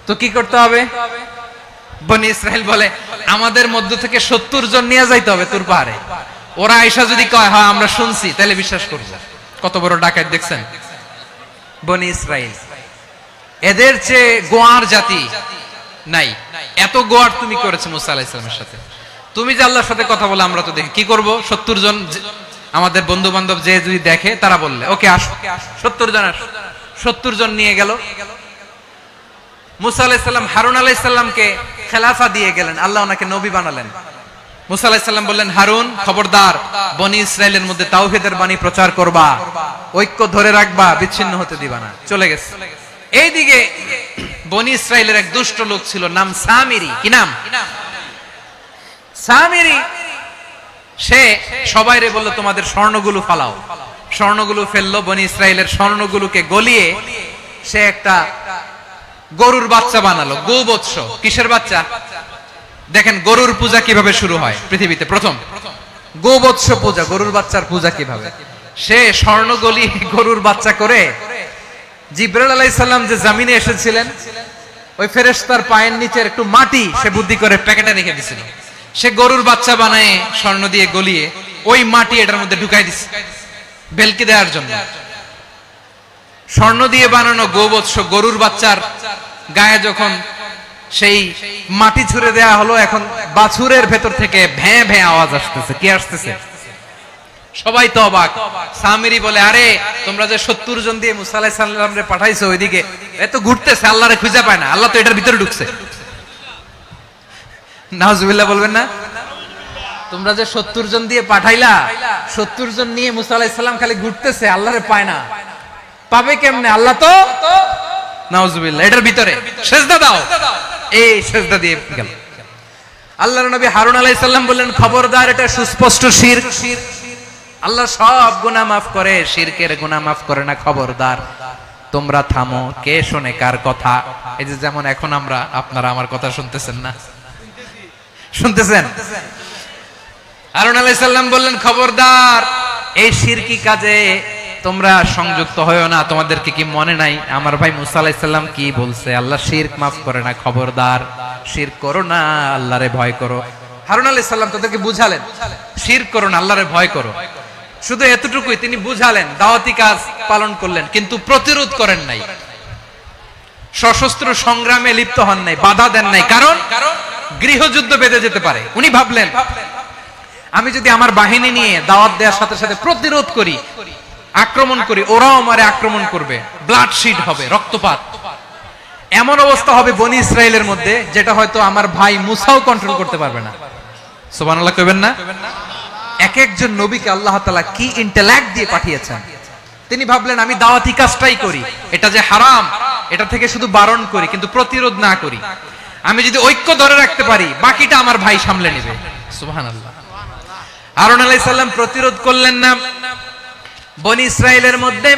তো কি করতে হবে? বনি ইসরাইল বলে, আমাদের মধ্য থেকে 70 জন নিয়ে যাইতে হবে তুর পাহাড়ে। ওরা আয়েশা যদি কয় হ্যাঁ আমরা শুনছি, তাহলে বিশ্বাস করব। কত বড় ডাকাত দেখছেন বনি ইসরাইল। এদের চেয়ে গোয়ার জাতি নাই। এত গোয়ার তুমি করেছো মুসা আলাইহিস সালামের সাথে। তুমি যে আল্লাহর সাথে কথা বলে আমরা তো দেখি, কি করব? 70 জন আমাদের বন্ধু বান্ধব যে যদি দেখে, তারা বললে ওকে আসো, 70 জন আসো। 70 জন নিয়ে গেল। মুসা আলাইহিস সালাম হারুন আলাইহিস সালামকে খেলাফা দিয়ে গেলেন, আল্লাহ ওনাকে নবী বানালেন। মুসা আলাইহিস সালাম বললেন, হারুন খবরদার, বনি ইসরাইলের মধ্যে তাওহীদের বাণী প্রচার করবা, ঐক্য ধরে রাখবা, বিচ্ছিন্ন হতে দিবা না। চলে গেছে। এইদিকে বনি ইসরাইলের এক দুষ্ট লোক ছিল, নাম সামিরি। কি নাম? সামিরি। সে সবাইরে বলল তোমাদের স্বর্ণগুলো ফালাও। স্বর্ণগুলো ফেললো। বনি ইসরাইলের স্বর্ণগুলোকে গলিয়ে সে একটা গরুর বাচ্চা বানালো। গোবৎস। কিসের বাচ্চা? দেখেন গরুর পূজা কিভাবে শুরু হয় পৃথিবীতে প্রথম। গোবৎস পূজা, গরুর বাচ্চার পূজা কিভাবে। সে স্বর্ণ গলি গরুর বাচ্চা করে জিবরাইল আলাইহিস সালাম যে জমিনে এসেছিলেন, ওই ফেরেশতার পায়ের নিচের একটু মাটি সে বুদ্ধি করে প্যাকেটে রেখে দিয়েছিল। সে গরুর বাচ্চা বানায় স্বর্ণ দিয়ে গলিয়ে ওই মাটি এটার মধ্যে ঢুকাই দিছে ভেলকি দেওয়ার জন্য। স্বর্ণ দিয়ে বানানো গোবৎস গরুর বাচ্চার গায়ে যখন সেই মাটি ছুঁড়ে দেয়া হলো, এখন বাছুরের ভেতর থেকে ভ্যাঁ ভ্যাঁ আওয়াজ আসতেছে। কি আসতেছে? সবাই তো অবাক। সামিরি বলে, আরে তোমরা যে 70 জন দিয়ে মুসা আলাইহিস সালামরে পাঠাইছো, ওইদিকে এত ঘুরতেছে, আল্লাহরে খুঁজে পায় না, আল্লাহ তো এটার ভিতরে ঢুকছে। নাউজুবিল্লাহ বলবেন না? তোমরা যে 70 জন দিয়ে পাঠাইলা, 70 জন নিয়ে মুসা আলাইহিস সালাম খালি ঘুরতেছে, আল্লাহরে পায় না। পাবে কেমনে? আল্লাহ তো নাউজুবিল্লাহ এটার ভিতরে। সিজদা দাও। এই সেজদা দিয়ে গেল। আল্লাহর নবী হারুন আলাইহিস সালাম বললেন, খবরদার, এটা সুস্পষ্ট শিরক। আল্লাহ সব গুনাহ মাফ করে, শিরকের গুনাহ মাফ করে না, খবরদার তোমরা থামো। কে শোনে কার কথা? এই যে যেমন এখন আপনারা আমার কথা শুনতেছেন না? শুনতেছেন? হারুন আলাইহিস সালাম বললেন, খবরদার, এই শিরকি কাজে তোমরা সংযুক্ত হয়ো না। তোমাদেরকে কি মনে নাই আমার ভাই মুসা আলাইহিস সালাম কি বলছে? আল্লাহ শিরক মাফ করে না, খবরদার শিরক করো না, আল্লাহরে ভয় করো। হারুন আলাইহিস সালাম তাদেরকে বুঝালেন, শিরক করো না, আল্লাহরে ভয় করো। শুধু এতটুকুই তিনি বুঝালেন, দাওয়াতি কাজ পালন করলেন, কিন্তু প্রতিরোধ করেন নাই, সশস্ত্র সংগ্রামে লিপ্ত হন নাই, বাধা দেন নাই। কারণ গৃহযুদ্ধ বেঁধে যেতে পারে। উনি ভাবলেন, আমি যদি আমার বাহিনী নিয়ে দাওয়াত দেওয়ার সাথে সাথে প্রতিরোধ করি, আক্রমণ করি, ওরাও আমারে আক্রমণ করবে, ব্লাডশিড হবে, রক্তপাত। এমন অবস্থা হবে বনি ইসরাইলের মধ্যে, যেটা হয়তো আমার ভাই মুসাও কন্ট্রোল করতে পারবে না। সুবহানাল্লাহ কইবেন না? এক একজন নবীকে আল্লাহ তাআলা কি ইন্টেলেক্ট দিয়ে পাঠিয়েছেন। তিনি ভাবলেন, আমি দাওয়াতি কাজটাই করি, এটা যে হারাম এটা থেকে শুধু বারণ করি, কিন্তু প্রতিরোধ না করি। আমি যদি ঐক্য ধরে রাখতে পারি, বাকিটা আমার ভাই সামলে নেবে। সুবহানাল্লাহ। হারুন আলাইহিস সালাম প্রতিরোধ করলেন না। বনি ইসরাইলের মধ্যে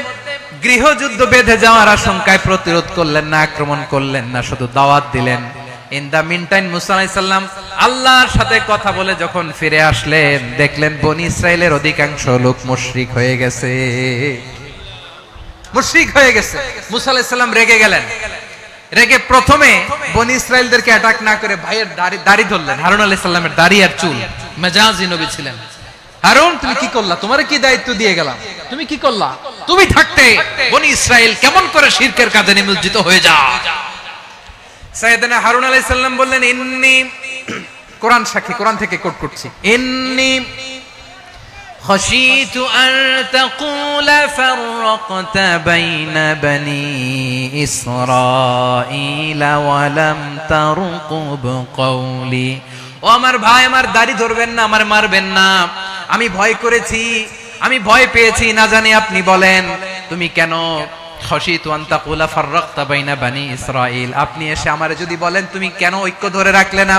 গৃহযুদ্ধ বেঁধে যাওয়ার আশঙ্কায় প্রতিরোধ করলেন না, আক্রমণ করলেন না, শুধু দাওয়াত দিলেন। ইন দা মিন টাইম মুসা আলাইহিস সালাম আল্লাহর সাথে কথা বলে যখন ফিরে আসলেন, দেখলেন বনি ইসরাইলের অধিকাংশ লোক মুশরিক হয়ে গেছে। মুশরিক হয়ে গেছে। মুসা আলাইহিস সালাম রেগে গেলেন। রেগে প্রথমে বনি ইসরাইলদেরকে অ্যাটাক না করে ভাইয়ের দাড়ি ধরলেন। হারুন আলাইহিস সালামের দাড়ি আর চুল। মেজাজি নবী ছিলেন। হারুন, তুমি কি করলা? তোমারে কি দায়িত্ব দিয়ে গেলাম? তুমি কি করলা? তুমি থাকতে বনি ইসরাইল কেমন করে শিরকের কাজে নিমজ্জিত হয়ে যায়? সাইয়েদনা হারুন আলাইহিস সালাম বললেন, ইন্নী, কোরআন সাক্ষী, কোরআন থেকে কোট করছি, ইন্নী খাশিতু আন তাকুলা ফাররাকতা বাইনা বনি ইসরাঈলা ওয়া লাম তারকুব কওলি। ও আমার ভাই, আমার দাড়ি ধরবেন না, আমার মারবেন না। আমি ভয় করেছি, আমি ভয় পেয়েছি, না জানি আপনি বলেন তুমি কেন খাশিতু আন তাকুলা ফাররাকতা বাইনা বনি ইসরাঈল, আপনি এসে আমারে যদি বলেন তুমি কেন ঐক্য ধরে রাখলে না,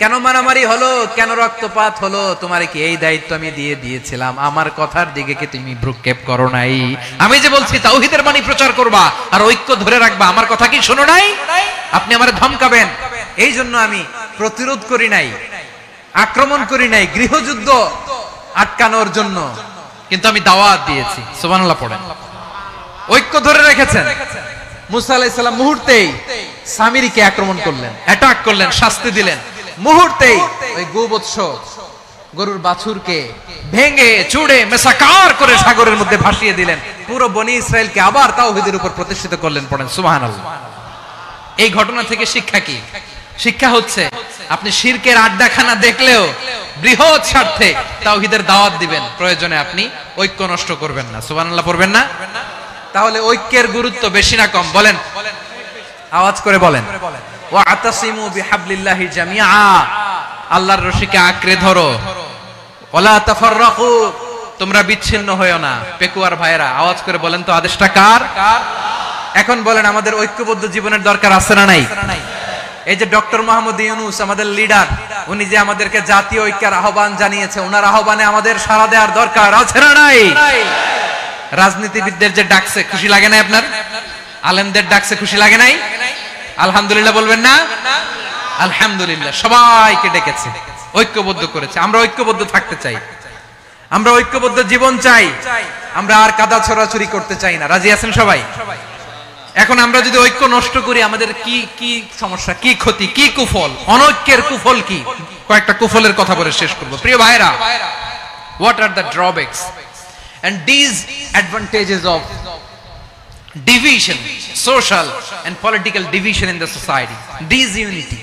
কেন মারামারি হলো, কেন রক্তপাত হলো, তোমারে কি এই দায়িত্ব আমি দিয়ে দিয়েছিলাম? আমার কথার দিকে কি তুমি ভ্রুক্ষেপ করো নাই? আমি যে বলছি তাওহীদের বাণী প্রচার করবা আর ঐক্য ধরে রাখবা, আমার কথা কি শোনো নাই? আপনি আমারে ধমকাবেন, এই জন্য আমি প্রতিরোধ করি নাই, আক্রমণ করি নাই, গৃহযুদ্ধ আটকানোর জন্য, কিন্তু আমি দাওয়াত দিয়েছি। সুবহানাল্লাহ পড়েন। ঐক্য ধরে রেখেছেন। মুসা আলাইহিস সালাম মুহূর্তেই সামিরীকে আক্রমণ করলেন, অ্যাটাক করলেন, শাস্তি দিলেন। মুহূর্তেই ওই গোবৎস গরুর বাছুরকে ভেঙে চুড়ে মেসাকার করে সাগরের মধ্যে ভাসিয়ে দিলেন। পুরো বনি ইসরাইলকে আবার তাওহীদের উপর প্রতিষ্ঠিত করলেন। পড়েন সুবহানাল্লাহ। এই ঘটনা থেকে শিক্ষা কি? শিক্ষা হচ্ছে, আপনি শিরকের আড্ডাখানা দেখলেও বৃহৎ স্বার্থে তাওহীদের দাওয়াত দিবেন, প্রয়োজনে আপনি ঐক্য নষ্ট করবেন না। সুবহানাল্লাহ পড়বেন না? তাহলে ঐক্যের গুরুত্ব বেশি না কম? বলেন, আওয়াজ করে বলেন। ওয়া আতাসিমু বিহাবলিল্লাহি জামিআ, আল্লাহর রশিকে আঁকড়ে ধরো। ওয়ালা তাফাররাকু, তোমরা বিচ্ছিন্ন হয়ো না। পেকুয়ার ভাইরা আওয়াজ করে বলেন তো, আদেশটা কার? এখন বলেন, আমাদের ঐক্যবদ্ধ জীবনের দরকার আছে না নাই? এই যে ডক্টর মোহাম্মদ ইউনূস আমাদের লিডার, উনি যে আমাদেরকে জাতীয় ঐক্যের আহ্বান জানিয়েছে, ওনার আহ্বানে আমাদের সাড়া দেওয়ার দরকার আছে না নাই? রাজনীতিবিদদের যে ডাকছে, খুশি লাগে না আপনার? আলেমদের ডাকছে, খুশি লাগে নাই? আলহামদুলিল্লাহ বলবেন না? আলহামদুলিল্লাহ, সবাইকে ডেকেছে, ঐক্যবদ্ধ করেছে। আমরা ঐক্যবদ্ধ থাকতে চাই, আমরা ঐক্যবদ্ধ জীবন চাই, আমরা আর কাদা ছড়াছড়ি করতে চাই না। রাজি আছেন সবাই? এখন আমরা যদি ঐক্য নষ্ট করি, আমাদের কি কি সমস্যা, কি ক্ষতি, কি কুফল? অনৈক্যের কুফল কি? কয়েকটা কুফলের কথা বলে শেষ করব। প্রিয় ভাইরা, what are the drawbacks and disadvantages of division, social and political division in the society? Disunity.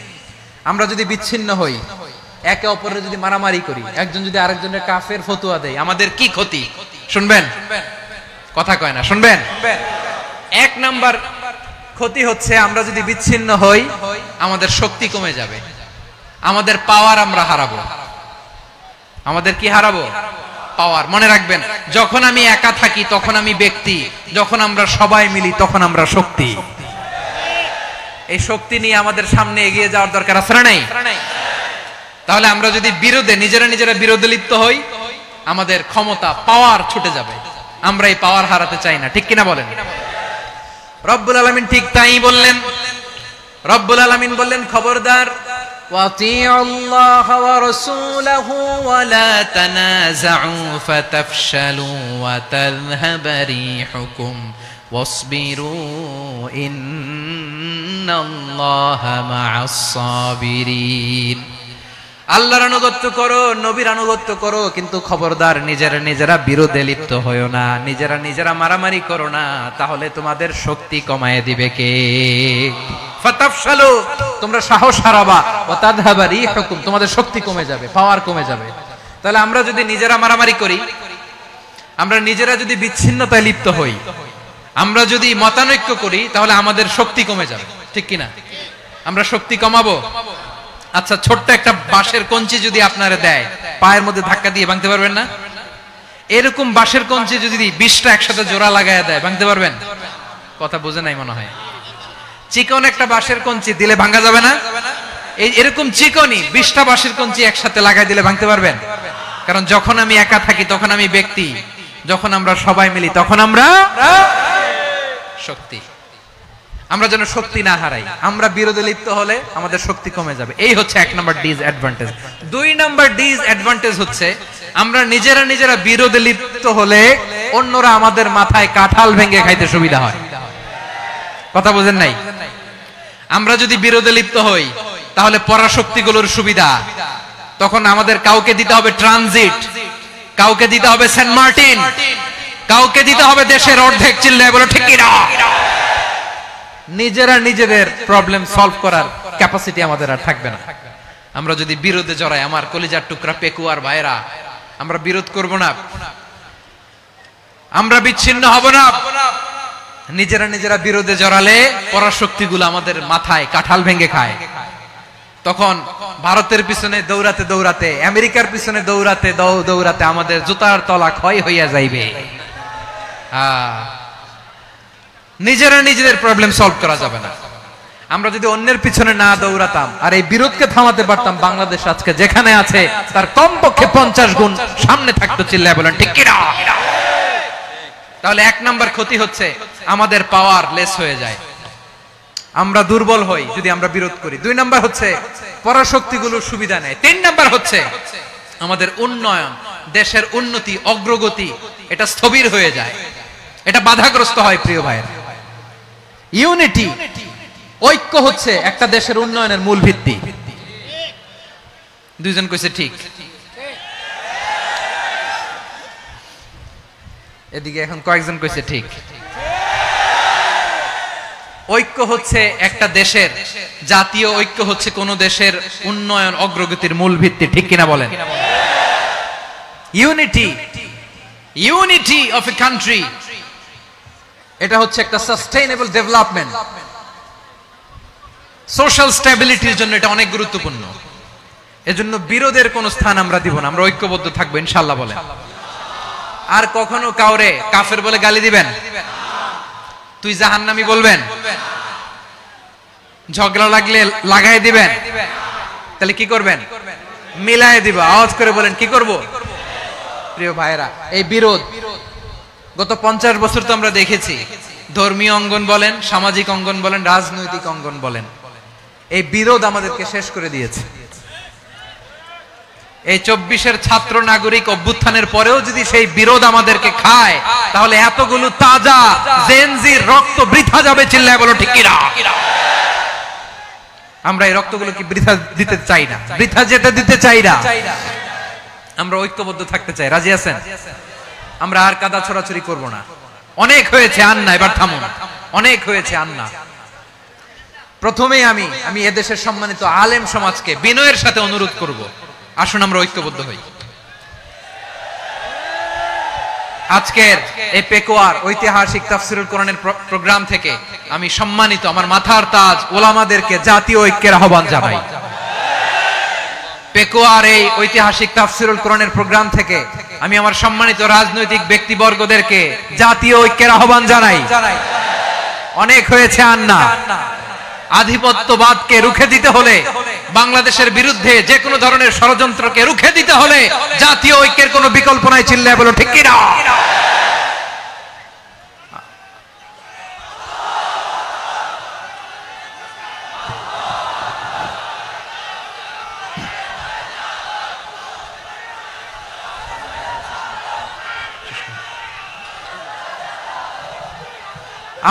আমরা যদি বিচ্ছিন্ন হই, একে অপরের যদি মারামারি করি, একজন যদি আরেকজনের কাফের ফতোয়া দেয়, আমাদের কি ক্ষতি? শুনবেন? কথা কয় না, শুনবেন? এক নাম্বার ক্ষতি হচ্ছে, আমরা যদি বিচ্ছিন্ন হই, আমাদের শক্তি কমে যাবে, আমাদের পাওয়ার আমরা হারাবো। আমাদের কি হারাবো? পাওয়ার। মনে রাখবেন, যখন আমি একা থাকি তখন আমি ব্যক্তি, যখন আমরা সবাই মিলি তখন আমরা শক্তি। এই শক্তি নিয়ে আমাদের সামনে এগিয়ে যাওয়ার দরকার আছে না নাই? তাহলে আমরা যদি বিরোধে নিজেরা বিরোধে লিপ্ত হই, আমাদের ক্ষমতা পাওয়ার ছুটে যাবে। আমরা এই পাওয়ার হারাতে চাই না, ঠিক কিনা বলেন? রব্বুল আলামিন ঠিক তাই বললেন। রব্বুল আলামিন বললেন, খবরদার, ওয়াতিউল্লাহ ওয়া রাসূলাহু ওয়া লা তানাযাউ ফাতাফশালু ওয়া তাযহাবা রিহুকুম ওয়াসবিরু ইন্নাল্লাহা মা'আস সাবিরিন। আল্লাহর আনুগত্য করো, নবীর আনুগত্য করো, কিন্তু খবরদার নিজেরা বিরোধে লিপ্ত হয়ো না, নিজেরা মারামারি করো না, তাহলে তোমাদের শক্তি কমায় দিবে কে? ফাতাফশালু, তোমরা সাহস হারাবা, ওয়া তাযহাবা রিহুকুম, তোমাদের শক্তি কমে যাবে, পাওয়ার কমে যাবে। তাহলে আমরা যদি নিজেরা মারামারি করি, আমরা নিজেরা যদি বিচ্ছিন্নতায় লিপ্ত হই, আমরা যদি মতানৈক্য করি, তাহলে আমাদের শক্তি কমে যাবে, ঠিক কিনা? আমরা শক্তি কমাবো। আচ্ছা, ছোট্ট একটা বাঁশের কঞ্চি যদি আপনারা দেয়, পায়ের মধ্যে ধাক্কা দিয়ে ভাঙতে পারবেন না? এরকম বাঁশের কঞ্চি যদি 20টা একসাথে জোড়া লাগায় দেয়, ভাঙতে পারবেন? কথা বোঝে নাই মনে হয়। চিকন একটা বাঁশের কঞ্চি দিলে ভাঙা যাবে না? এরকম চিকনই 20টা বাঁশের কঞ্চি একসাথে লাগাই দিলে ভাঙতে পারবেন? কারণ যখন আমি একা থাকি তখন আমি ব্যক্তি, যখন আমরা সবাই মিলি তখন আমরা শক্তি। আমরা যেন শক্তি না হারাই। আমরা বিরোধে লিপ্ত হলে আমাদের শক্তি কমে যাবে। এই হচ্ছে 1 নাম্বার ডিসঅ্যাডভান্টেজ। 2 নাম্বার ডিসঅ্যাডভান্টেজ হচ্ছে, আমরা নিজেরা বিরোধে লিপ্ত হলে অন্যরা আমাদের মাথায় কাঁঠাল ভেঙে খাইতে সুবিধা হয়। কথা বুঝেন নাই? আমরা যদি বিরোধে লিপ্ত হই, তাহলে পরাশক্তিগুলোর সুবিধা, তখন আমাদের কাউকে দিতে হবে ট্রানজিট, কাউকে দিতে হবে সেন্ট মার্টিন, কাউকে দিতে হবে দেশের অর্ধেক। চিল্লায় বলো ঠিক কিনা? নিজেদের প্রবলেম সলভ করার ক্যাপাসিটি আমাদের আর থাকবে না। আমরা যদি বিরোধে জড়াই, আমার কলিজার টুকরা পেকুয়ার ভাইরা, আমরা বিরোধ করব না, আমরা বিচ্ছিন্ন হব না। নিজেরা বিরোধে জড়ালে পরাশক্তিগুলো আমাদের মাথায় কাঁঠাল ভেঙে খায়। তখন ভারতের পিছনে দৌড়াতে, আমেরিকার পিছনে দৌড়াতে আমাদের জুতার তলা ক্ষয় হইয়া যাইবে। নিজেদের প্রবলেম সলভ করা যাবে না। আমরা যদি অন্যের পিছনে না দৌড়াতাম আর এই বিরোধকে থামাতে পারতাম, বাংলাদেশ আজকে যেখানে আছে তার কমপক্ষে 50 গুণ সামনে থাকতো। চিল্লায় বলেন ঠিক কিনা? তাহলে 1 নাম্বার ক্ষতি হচ্ছে, আমাদের পাওয়ার লেস হয়ে যায়, আমরা দুর্বল হই যদি আমরা বিরোধ করি। 2 নাম্বার হচ্ছে, পরাশক্তিগুলোর সুবিধা নেয়। 3 নাম্বার হচ্ছে, আমাদের উন্নয়ন, দেশের উন্নতি, অগ্রগতি, এটা স্থবির হয়ে যায়, এটা বাধাগ্রস্ত হয়। প্রিয় ভাইয়েরা, ইউনিটি, ঐক্য হচ্ছে একটা দেশের উন্নয়নের মূল ভিত্তি। 2 জন কইছে ঠিক। এদিকে এখন কয়েকজন কইছে ঠিক। ঐক্য হচ্ছে একটা দেশের, জাতীয় ঐক্য হচ্ছে কোন দেশের উন্নয়ন, অগ্রগতির মূল ভিত্তি, ঠিক কিনা বলেন? ইউনিটি অফ এ কান্ট্রি, এটা হচ্ছে একটা সাস্টেইনেবল ডেভেলপমেন্ট, সোশ্যাল স্ট্যাবিলিটির জন্য এটা অনেক গুরুত্বপূর্ণ। এজন্য বিরোধের কোন স্থান আমরা দিব না, আমরা ঐক্যবদ্ধ থাকবো ইনশাআল্লাহ বলেন। আর কখনো কাউরে কাফের বলে গালি দিবেন? তুই জাহান্নামী বলবেন? ঝগড়া লাগলে লাগাই দিবেন? তাহলে কি করবেন? মিলায় দিব। আওয়াজ করে বলেন, কি করব? প্রিয় ভাইরা, এই বিরোধ গত 50 বছর তো আমরা দেখেছি, ধর্মীয় অঙ্গন বলেন, সামাজিক অঙ্গন বলেন, রাজনৈতিক অঙ্গন বলেন, এই বিরোধ আমাদেরকে শেষ করে দিয়েছে। এই 24-এর ছাত্র নাগরিক অভ্যুত্থানের পরেও যদি সেই বিরোধ আমাদেরকে খায়, তাহলে এতগুলো তাজা জেনজির রক্ত বৃথা যাবে। চিল্লায় বলো ঠিক কিনা? আমরা এই রক্তগুলো কি বৃথা দিতে চাই না, বৃথা যেতে দিতে চাই না। আমরা ঐক্যবদ্ধ থাকতে চাই। রাজি আছেন? আমরা আর কাদা ছড়াছড়ি করব না। অনেক হয়েছে, আন্না, এবার থামুন। অনেক হয়েছে, আন্না। প্রথমেই আমি এদেশের সম্মানিত আলেম সমাজকে বিনয়ের সাথে অনুরোধ করব, আসুন আমরা ঐক্যবদ্ধ হই। আজকের এই পেকুয়ার ঐতিহাসিক তাফসীরুল কোরআনের প্রোগ্রাম থেকে আমি সম্মানিত আমার মাথার তাজ ওলামাদেরকে জাতীয় ঐক্যের আহ্বান জানাই। পেকুয়ার এই ঐতিহাসিক তাফসীরুল কোরআনের প্রোগ্রাম থেকে আমি আমার সম্মানিত রাজনৈতিক ব্যক্তিবর্গদেরকে জাতীয় ঐক্যের আহ্বান জানাই। অনেক হয়েছে, আন্না। আধিপত্যবাদকে রুখে দিতে হলে, বাংলাদেশের বিরুদ্ধে যে কোনো ধরনের ষড়যন্ত্রকে রুখে দিতে হলে জাতীয় ঐক্যের কোনো বিকল্প নাই। চিল্লায় বলো ঠিক কিনা?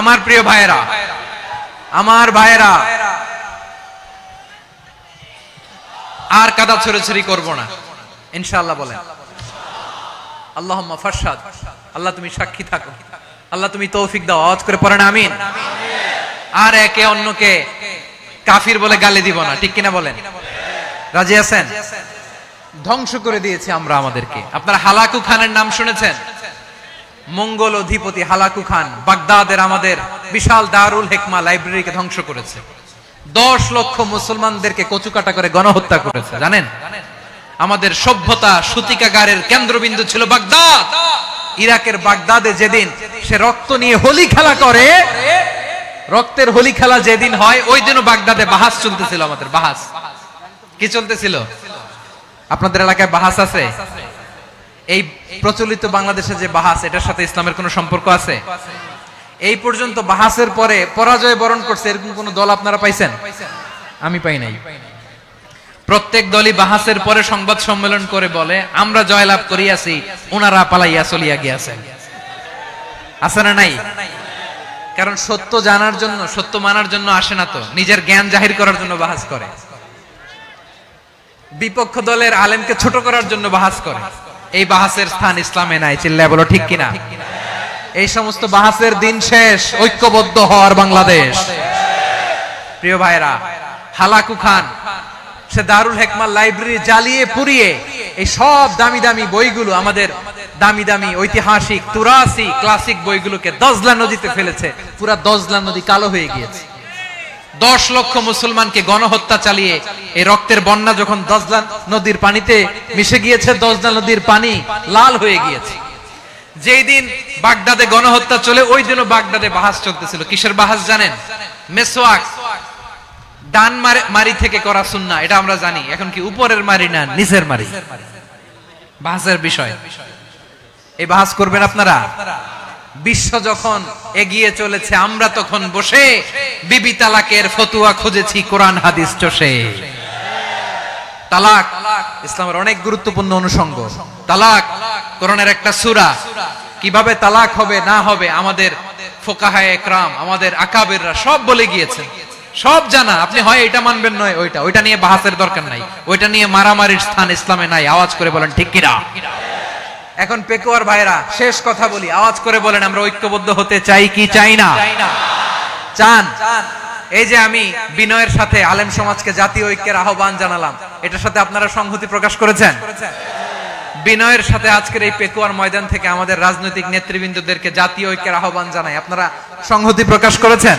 আমার প্রিয় ভাইয়েরা, আমার ভাইয়েরা, আর কাদা ছড়াছড়ি করব না ইনশাআল্লাহ। বলেন আল্লাহুম্মা ফাশহাদ। আল্লাহ তুমি সাক্ষী থাকো, আল্লাহ তুমি তৌফিক দাও। আওয়াজ করে পড়েন আমিন। আর একে অন্যকে কাফির বলে গালি দিব না, ঠিক কিনা বলেন? রাজি আছেন? ধ্বংস করে দিয়েছি আমরা আমাদেরকে। আপনারা হালাকু খানের নাম শুনেছেন? মঙ্গল অধিপতি হালাকু খান বাগদাদের আমাদের বিশাল দারুল হিকমা লাইব্রেরিকে ধ্বংস করেছে। 10 লক্ষ মুসলমানদেরকে কচুকাটা করে গণহত্যা করেছে। জানেন, আমাদের সভ্যতা সূতিকাগারের কেন্দ্রবিন্দু ছিল বাগদাদ। ইরাকের বাগদাদে যেদিন সে রক্ত নিয়ে হোলি খেলা করে, রক্তের হোলি খেলা যেদিন হয়, ওই দিনও বাগদাদে বাহাস চলতেছিল। আমাদের বাহাস কি চলতেছিল? আপনাদের এলাকায় বাহাস আছে? এই প্রচলিত বাংলাদেশে যে বাহাস, এটার সাথে ইসলামের কোনো সম্পর্ক আছে? এই পর্যন্ত বাহাসের পরে পরাজয় বরণ করছে এরকম কোন দল আপনারা পাইছেন? আমি পাই নাই। প্রত্যেক দলই বাহাসের পরে সংবাদ সম্মেলন করে বলে আমরা জয়লাভ করিয়াছি, ওনারা পালাইয়া চলিয়া গিয়াছেন। আছে না নাই? কারণ সত্য জানার জন্য, সত্য মানার জন্য আসে না তো, নিজের জ্ঞান জাহির করার জন্য বাহাস করে। বিপক্ষ দলের আলেমকে ছোট করার জন্য বাহাস করে। এই বাহাসের স্থান ইসলামে নাই। চিল্লায় বলো ঠিক কিনা? এই সমস্ত বাহাসের দিন শেষ। ঐক্যবদ্ধ হওয়ার বাংলাদেশ। প্রিয় ভাইরা, হালাকু খান সে দারুল হিকমা লাইব্রেরি জ্বালিয়ে পুড়িয়ে এই সব দামি দামি বইগুলো, আমাদের দামি দামি ঐতিহাসিক তুরাসি ক্লাসিক বইগুলোকে দজলা নদীতে ফেলেছে। পুরা দজলা নদী কালো হয়ে গিয়েছে। 10 লক্ষ মুসলমানকে গণহত্যা চালিয়ে এই রক্তের বন্যা যখন দজলা নদীর পানিতে মিশে গিয়েছে, দজলা নদীর পানি লাল হয়ে গিয়েছে। যেই দিন বাগদাদে গণহত্যা চলে, ওই দিনও বাগদাদে বাহাস চলতেছিল। কিসের বাহাস জানেন? মেসওয়াক, ডান মারি থেকে করা সুন্নাহ, এটা আমরা জানি। এখন কি উপরের মারি না নিচের মারি? বাহাসের বিষয়। এই বাহাস করবেন আপনারা? বিশ্ব যখন এগিয়ে চলেছে, আমরা তখন বসে বিবি তালাকের ফতুয়া খুঁজেছি কোরআন হাদিস চষে। তালাক ইসলামের অনেক গুরুত্বপূর্ণ অনুষঙ্গ। তালাক কোরআনের একটা সূরা। কিভাবে তালাক হবে না হবে আমাদের ফুকাহায়ে ইকরাম, আমাদের আকাবেররা সব বলে গিয়েছেন, সব জানা। আপনি হয় এটা মানবেন নয় ওইটা। ওইটা নিয়ে বাহাসের দরকার নাই, ওইটা নিয়ে মারামারির স্থান ইসলামে নাই। আওয়াজ করে বলেন ঠিক কিনা? এখন পেকুয়ার ভাইরা, শেষ কথা বলি, আওয়াজ করে বলেন আমরা ঐক্যবদ্ধ হতে চাই কি চাই না? চান? এই যে আমি বিনয়ের সাথে আলেম সমাজকে জাতীয় ঐক্যের আহ্বান জানালাম, এটার সাথে আপনারা সংহতি প্রকাশ করেছেন? বিনয়ের সাথে আজকের এই পেকুয়ার ময়দান থেকে আমাদের রাজনৈতিক নেতৃবৃন্দদেরকে জাতীয় ঐক্যের আহ্বান জানাই, আপনারা সংহতি প্রকাশ করেছেন?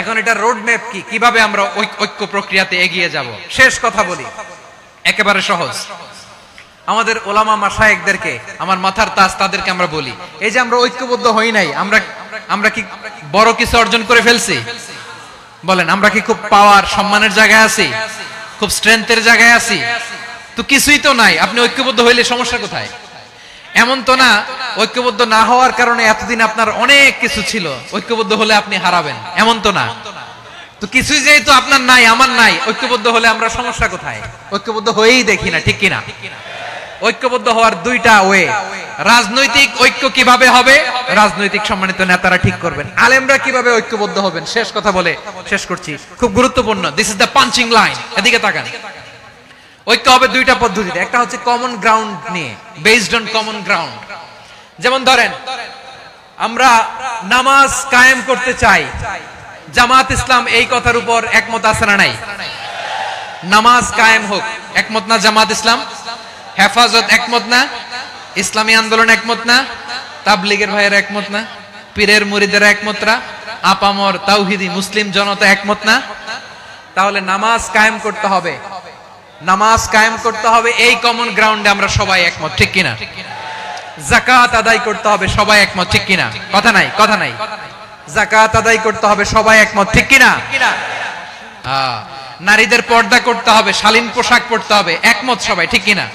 এখন এটা রোড ম্যাপ কি, কিভাবে আমরা ঐক্য প্রক্রিয়াতে এগিয়ে যাব? শেষ কথা বলি, একেবারে সহজ। আমাদের ওলামা মাশায়েখদেরকে, আমার মাথার তাজ, তাদেরকে আমরা বলি, এই যে আমরা ঐক্যবদ্ধ হই নাই, আমরা কি বড় কিছু অর্জন করে ফেলছি? বলেন, আমরা কি খুব পাওয়ার সম্মানের জায়গায় আছি? খুব স্ট্রেংথের জায়গায় আছি? তো কিছুই তো নাই। আপনি ঐক্যবদ্ধ হইলে সমস্যা কোথায়? এমন তো না ঐক্যবদ্ধ না হওয়ার কারণে এতদিন আপনার অনেক কিছু ছিল, ঐক্যবদ্ধ হলে আপনি হারাবেন, এমন তো না। তো কিছুই যেহেতু আপনার নাই, আমার নাই, ঐক্যবদ্ধ হলে আমরা সমস্যা কোথায়? ঐক্যবদ্ধ হয়েই দেখি না, ঠিক কিনা? ঐক্যবদ্ধ হওয়ার দুইটা ওয়ে। রাজনৈতিক ঐক্য কিভাবে হবে? রাজনৈতিক সম্মানিত নেতারা ঠিক করবেন। আলেমরা কিভাবে ঐক্যবদ্ধ হবেন? শেষ কথা বলে শেষ করছি, খুব গুরুত্বপূর্ণ। This is the punching line. এদিকে তাকান। ঐক্য হবে দুইটা পদ্ধতিতে। একটা হচ্ছে কমন গ্রাউন্ড নিয়ে, বেসড অন কমন গ্রাউন্ড। যেমন ধরেন, আমরা নামাজ কায়েম করতে চাই, জামাত ইসলাম এই কথার উপর একমত আছে না নাই? নামাজ কায়েম হোক, একমত না জামাত ইসলাম? হেফাজত একমত না? ইসলামী আন্দোলন একমত না? তাবলীগের ভাইয়েরা একমত না? পীরের মুরিদেরা একমত না? আপামর তাওহীদি মুসলিম জনতা একমত না? তাহলে নামাজ কায়েম করতে হবে, নামাজ কায়েম করতে হবে এই কমন গ্রাউন্ডে আমরা সবাই একমত, ঠিক কিনা? যাকাত আদায় করতে হবে, সবাই একমত, ঠিক কিনা? কথা নাই, কথা নাই। যাকাত আদায় করতে হবে, সবাই একমত, ঠিক কিনা? নারীদের পর্দা করতে হবে, শালীন পোশাক পরতে হবে, একমত সবাই, ঠিক কিনা?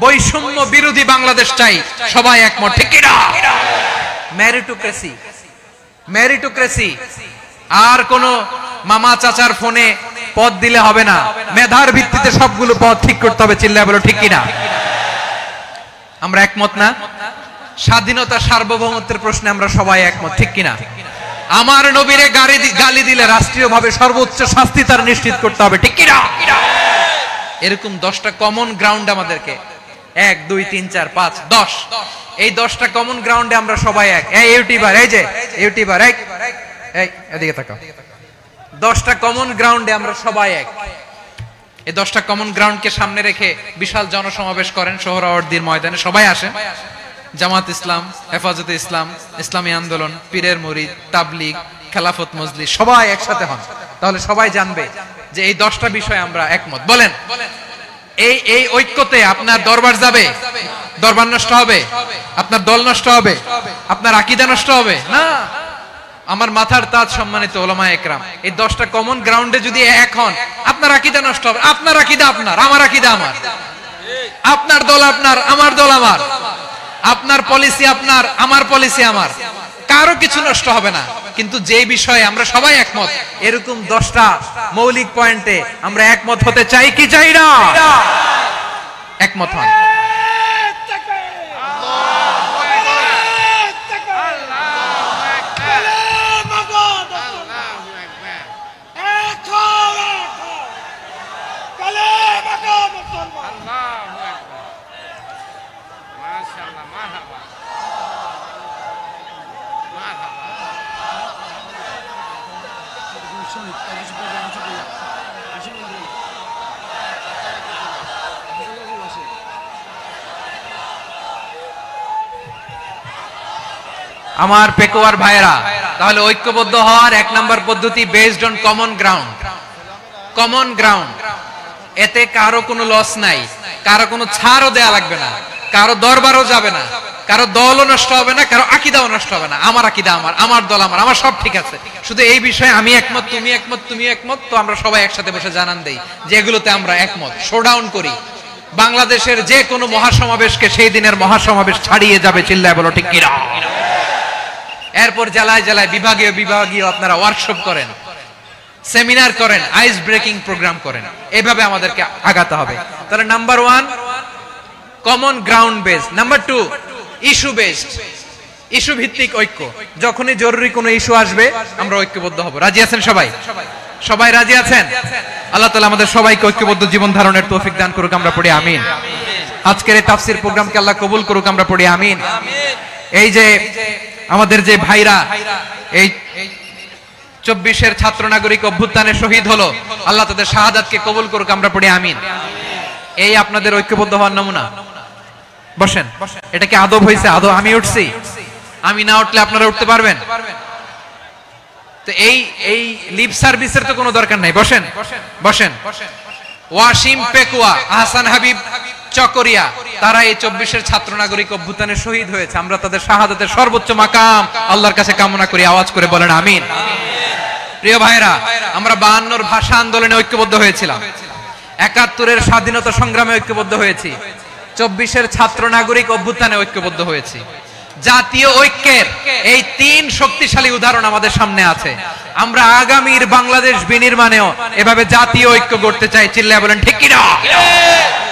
বৈষম্য বিরোধী বাংলাদেশ চাই, সবাই একমত, ঠিক কিনা? মেরিটোক্রেসি, মেরিটোক্রেসি, আর কোন মামা চাচার ফোনে পদ দিলে হবে না, মেধার ভিত্তিতে সবগুলো পদ ঠিক করতে হবে, চিল্লায় বলো ঠিক কিনা? আমরা একমত না? স্বাধীনতা সার্বভৌমত্বের প্রশ্নে আমরা সবাই একমত, ঠিক কিনা? আমার নবীরে গালি দিলে রাষ্ট্রীয়ভাবে সর্বোচ্চ শাস্তি তার নিশ্চিত করতে হবে, ঠিক কিনা? এরকম 10টা কমন গ্রাউন্ড আমাদেরকে, 1 2 3 4 5 10, এই 10টা কমন গ্রাউন্ডে আমরা সবাই এক। এই ইউটিউবার, এই যে ইউটিউবার, এই এদিকে তাকাও, 10টা কমন গ্রাউন্ডে আমরা সবাই এক। এই 10টা কমন গ্রাউন্ডকে সামনে রেখে বিশাল জনসমাবেশ করেন সোহরাওয়ার্দীর ময়দানে, সবাই আসেন। জামাত ইসলাম, হেফাজতে ইসলাম, ইসলামী আন্দোলন, পীরের মুরিদ, তাবলীগ, খেলাফত মজলিস, সবাই একসাথে হন, তাহলে সবাই জানবে যে এই 10টা বিষয়ে আমরা একমত। বলেন, এই ঐক্যতে আপনার দরবার যাবে? দরবার নষ্ট হবে? আপনার দল নষ্ট হবে? আপনার আকীদা নষ্ট হবে? না। আমার মাথার তাজ সম্মানিত উলামায়ে একরাম, এই 10টা কমন গ্রাউন্ডে যদি এক হন, আপনার আকীদা নষ্ট হবে? আপনার আকীদা আপনার, আমার আকীদা আমার, আপনার দল আপনার, আমার দল আমার, আপনার পলিসি আপনার, আমার পলিসি আমার, কারো কিছু নষ্ট হবে না। কিন্তু যে বিষয়ে আমরা সবাই একমত, এরকম 10টা মৌলিক পয়েন্টে আমরা একমত হতে চাই কি চাই না? একমত হন। আমার পেকুয়ার ভাইরা, তাহলে ঐক্যবদ্ধ হওয়ার 1 নম্বর পদ্ধতি based on common ground. Common ground, এতে কারো কোনো লস নাই, কারো কোনো ছাড়ও দেয়া লাগবে না, কারো দরবারও যাবে না, কারো দলও নষ্ট হবে না, কারো আকীদাও নষ্ট হবে না। আমার আকীদা আমার, আমার দল আমার, আমার সব ঠিক আছে, শুধু এই বিষয়ে আমি একমত, তুমি একমত, তুমি একমত, তো আমরা সবাই একসাথে বসে জানান দেই যে এগুলোতে আমরা একমত, শোডাউন করি। বাংলাদেশের যে কোনো মহাসমাবেশকে সেই দিনের মহাসমাবেশ ছাড়িয়ে যাবে, চিল্লায় বলো ঠিক কিনা? এরপর জেলায় জেলায় বিভাগীয় বিভাগীয় আপনারা ওয়ার্কশপ করেন, সেমিনার করেন, আইস ব্রেকিং প্রোগ্রাম করেন, এইভাবে আমাদেরকে আগাতে হবে। তাহলে number 1 common ground base, number 2 issue based, issue ভিত্তিক ঐক্য। যখনই জরুরি কোনো ইস্যু আসবে আমরা ঐক্যবদ্ধ হব। রাজি আছেন সবাই? সবাই রাজি আছেন? আল্লাহ তাআলা আমাদের সবাইকে ঐক্যবদ্ধ জীবন ধারণের তৌফিক দান করুক, আমরা পড়ি আমিন। আজকের এই তাফসীর প্রোগ্রামকে আল্লাহ কবুল করুক, আমরা পড়ি আমিন। এই যে আমাদের যে ভাইরা এই 24-এর ছাত্র নাগরিক অভ্যুত্থানে শহীদ হলো, আল্লাহ তাদের শাহাদাতকে কবুল করুক, আমরা পড়ি আমিন। এই আপনাদের ঐক্যবদ্ধ হওয়ার নমুনা। বসেন, এটা কি আদব হয়েছে? আদব আমি উঠছি, আমি না উঠলে আপনারা উঠতে পারবেন? তো এই লিপ সার্ভিসের তো কোনো দরকার নাই। বসেন বসেন। ওয়াসিম পেকুয়া, আহসান হাবিব চকরিয়া, তারা এই 24-এর ছাত্র নাগরিক অভ্যুত্থানে শহীদ হয়েছে। আমরা তাদের শাহাদাতের সর্বোচ্চ মাকাম আল্লাহর কাছে কামনা করি, আওয়াজ করে বলেন আমিন। প্রিয় ভাইরা, আমরা 52-র ভাষা আন্দোলনে ঐক্যবদ্ধ হয়েছিলাম, 71-এর স্বাধীনতা সংগ্রামে ঐক্যবদ্ধ হয়েছি, 24-এর ছাত্র নাগরিক অভ্যুত্থানে ঐক্যবদ্ধ হয়েছি। জাতীয় ঐক্যের এই 3 শক্তিশালী উদাহরণ আমাদের সামনে আছে। আমরা আগামীর বাংলাদেশ বিনির্মাণেও এভাবে জাতীয় ঐক্য গড়তে চাই, চিল্লায় বলেন ঠিক কিনা?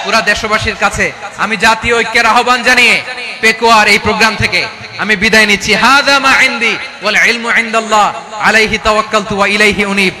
পুরা দেশবাসীর কাছে আমি জাতীয় ঐক্যের আহ্বান জানিয়ে পেকুয়ার এই প্রোগ্রাম থেকে আমি বিদায় নিচ্ছি। হাযা মা ইনদি ওয়াল ইলমু ইনদাল্লাহ আলাইহি তাওয়াক্কালতু ওয়া ইলাইহি উনীব।